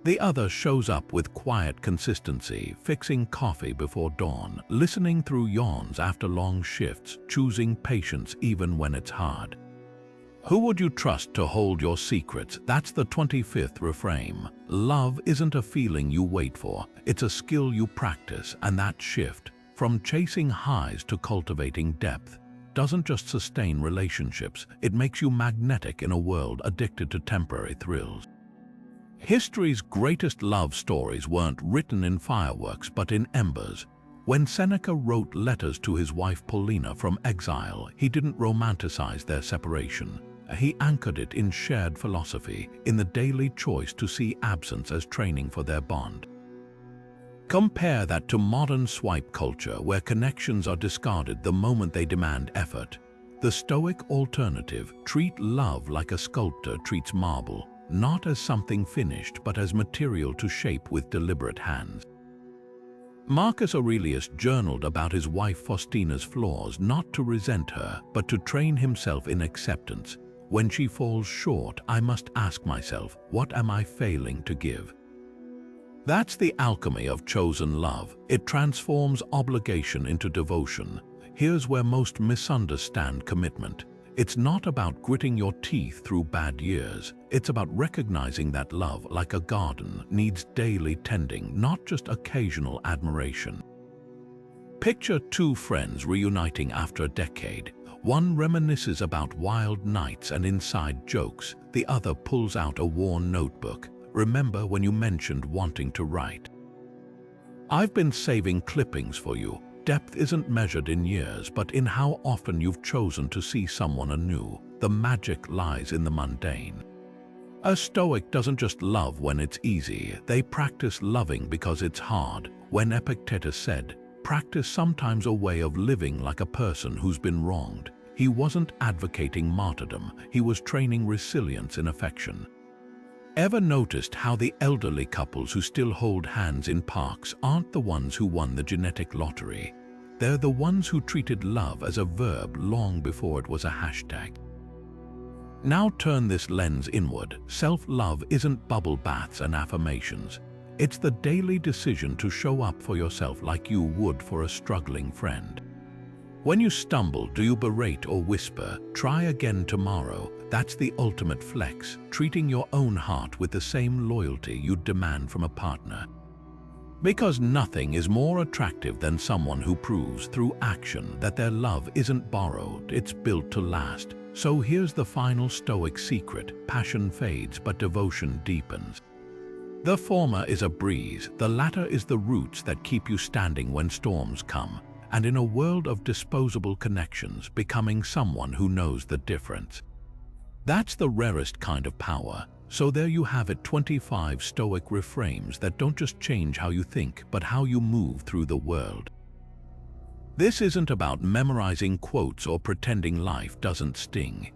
The other shows up with quiet consistency, fixing coffee before dawn, listening through yawns after long shifts, choosing patience even when it's hard. Who would you trust to hold your secrets? That's the 25th reframe. Love isn't a feeling you wait for, it's a skill you practice, and that shift, from chasing highs to cultivating depth, doesn't just sustain relationships, it makes you magnetic in a world addicted to temporary thrills. History's greatest love stories weren't written in fireworks but in embers. When Seneca wrote letters to his wife Paulina from exile, he didn't romanticize their separation. He anchored it in shared philosophy, in the daily choice to see absence as training for their bond. Compare that to modern swipe culture, where connections are discarded the moment they demand effort. The Stoic alternative: treat love like a sculptor treats marble, not as something finished but as material to shape with deliberate hands. Marcus Aurelius journaled about his wife Faustina's flaws, not to resent her, but to train himself in acceptance. When she falls short, I must ask myself, what am I failing to give? That's the alchemy of chosen love. It transforms obligation into devotion. Here's where most misunderstand commitment. It's not about gritting your teeth through bad years. It's about recognizing that love, like a garden, needs daily tending, not just occasional admiration. Picture two friends reuniting after a decade. One reminisces about wild nights and inside jokes. The other pulls out a worn notebook. Remember when you mentioned wanting to write? I've been saving clippings for you. Depth isn't measured in years, but in how often you've chosen to see someone anew. The magic lies in the mundane. A Stoic doesn't just love when it's easy. They practice loving because it's hard. When Epictetus said, "Practice sometimes a way of living like a person who's been wronged," he wasn't advocating martyrdom. He was training resilience in affection. Ever noticed how the elderly couples who still hold hands in parks aren't the ones who won the genetic lottery? They're the ones who treated love as a verb long before it was a hashtag. Now turn this lens inward. Self-love isn't bubble baths and affirmations. It's the daily decision to show up for yourself like you would for a struggling friend. When you stumble, do you berate or whisper, "Try again tomorrow"? That's the ultimate flex, treating your own heart with the same loyalty you'd demand from a partner. Because nothing is more attractive than someone who proves through action that their love isn't borrowed, it's built to last. So here's the final Stoic secret: passion fades, but devotion deepens. The former is a breeze, the latter is the roots that keep you standing when storms come. And in a world of disposable connections, becoming someone who knows the difference. That's the rarest kind of power, So there you have it, 25 Stoic reframes that don't just change how you think, but how you move through the world. This isn't about memorizing quotes or pretending life doesn't sting.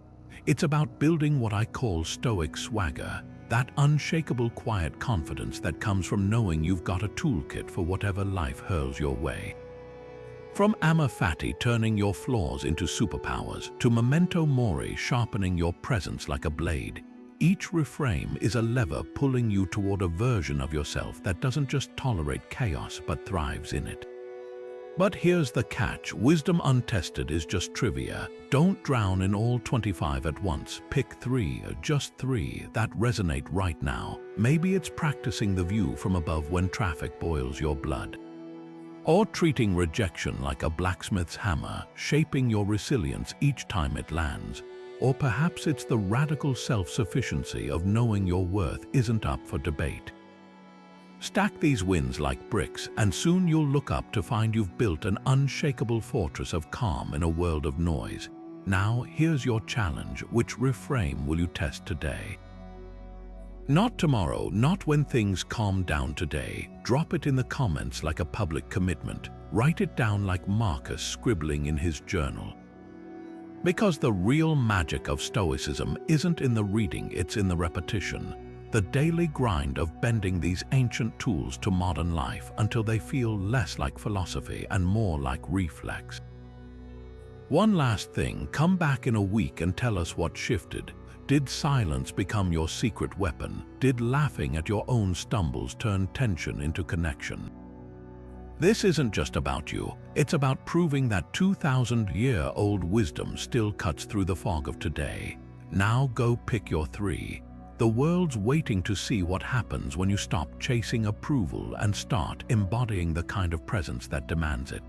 It's about building what I call Stoic swagger, that unshakable quiet confidence that comes from knowing you've got a toolkit for whatever life hurls your way. From amor fati turning your flaws into superpowers, to memento mori sharpening your presence like a blade, each reframe is a lever pulling you toward a version of yourself that doesn't just tolerate chaos but thrives in it. But here's the catch: wisdom untested is just trivia. Don't drown in all 25 at once. Pick 3, just 3, that resonate right now. Maybe it's practicing the view from above when traffic boils your blood, or treating rejection like a blacksmith's hammer, shaping your resilience each time it lands. Or perhaps it's the radical self-sufficiency of knowing your worth isn't up for debate. Stack these wins like bricks, and soon you'll look up to find you've built an unshakable fortress of calm in a world of noise. Now, here's your challenge. Which reframe will you test today? Not tomorrow, not when things calm down today. Drop it in the comments like a public commitment. Write it down like Marcus scribbling in his journal. Because the real magic of Stoicism isn't in the reading, it's in the repetition. The daily grind of bending these ancient tools to modern life until they feel less like philosophy and more like reflex. One last thing, come back in a week and tell us what shifted. Did silence become your secret weapon? Did laughing at your own stumbles turn tension into connection? This isn't just about you, it's about proving that 2,000-year-old wisdom still cuts through the fog of today. Now go pick your 3. The world's waiting to see what happens when you stop chasing approval and start embodying the kind of presence that demands it.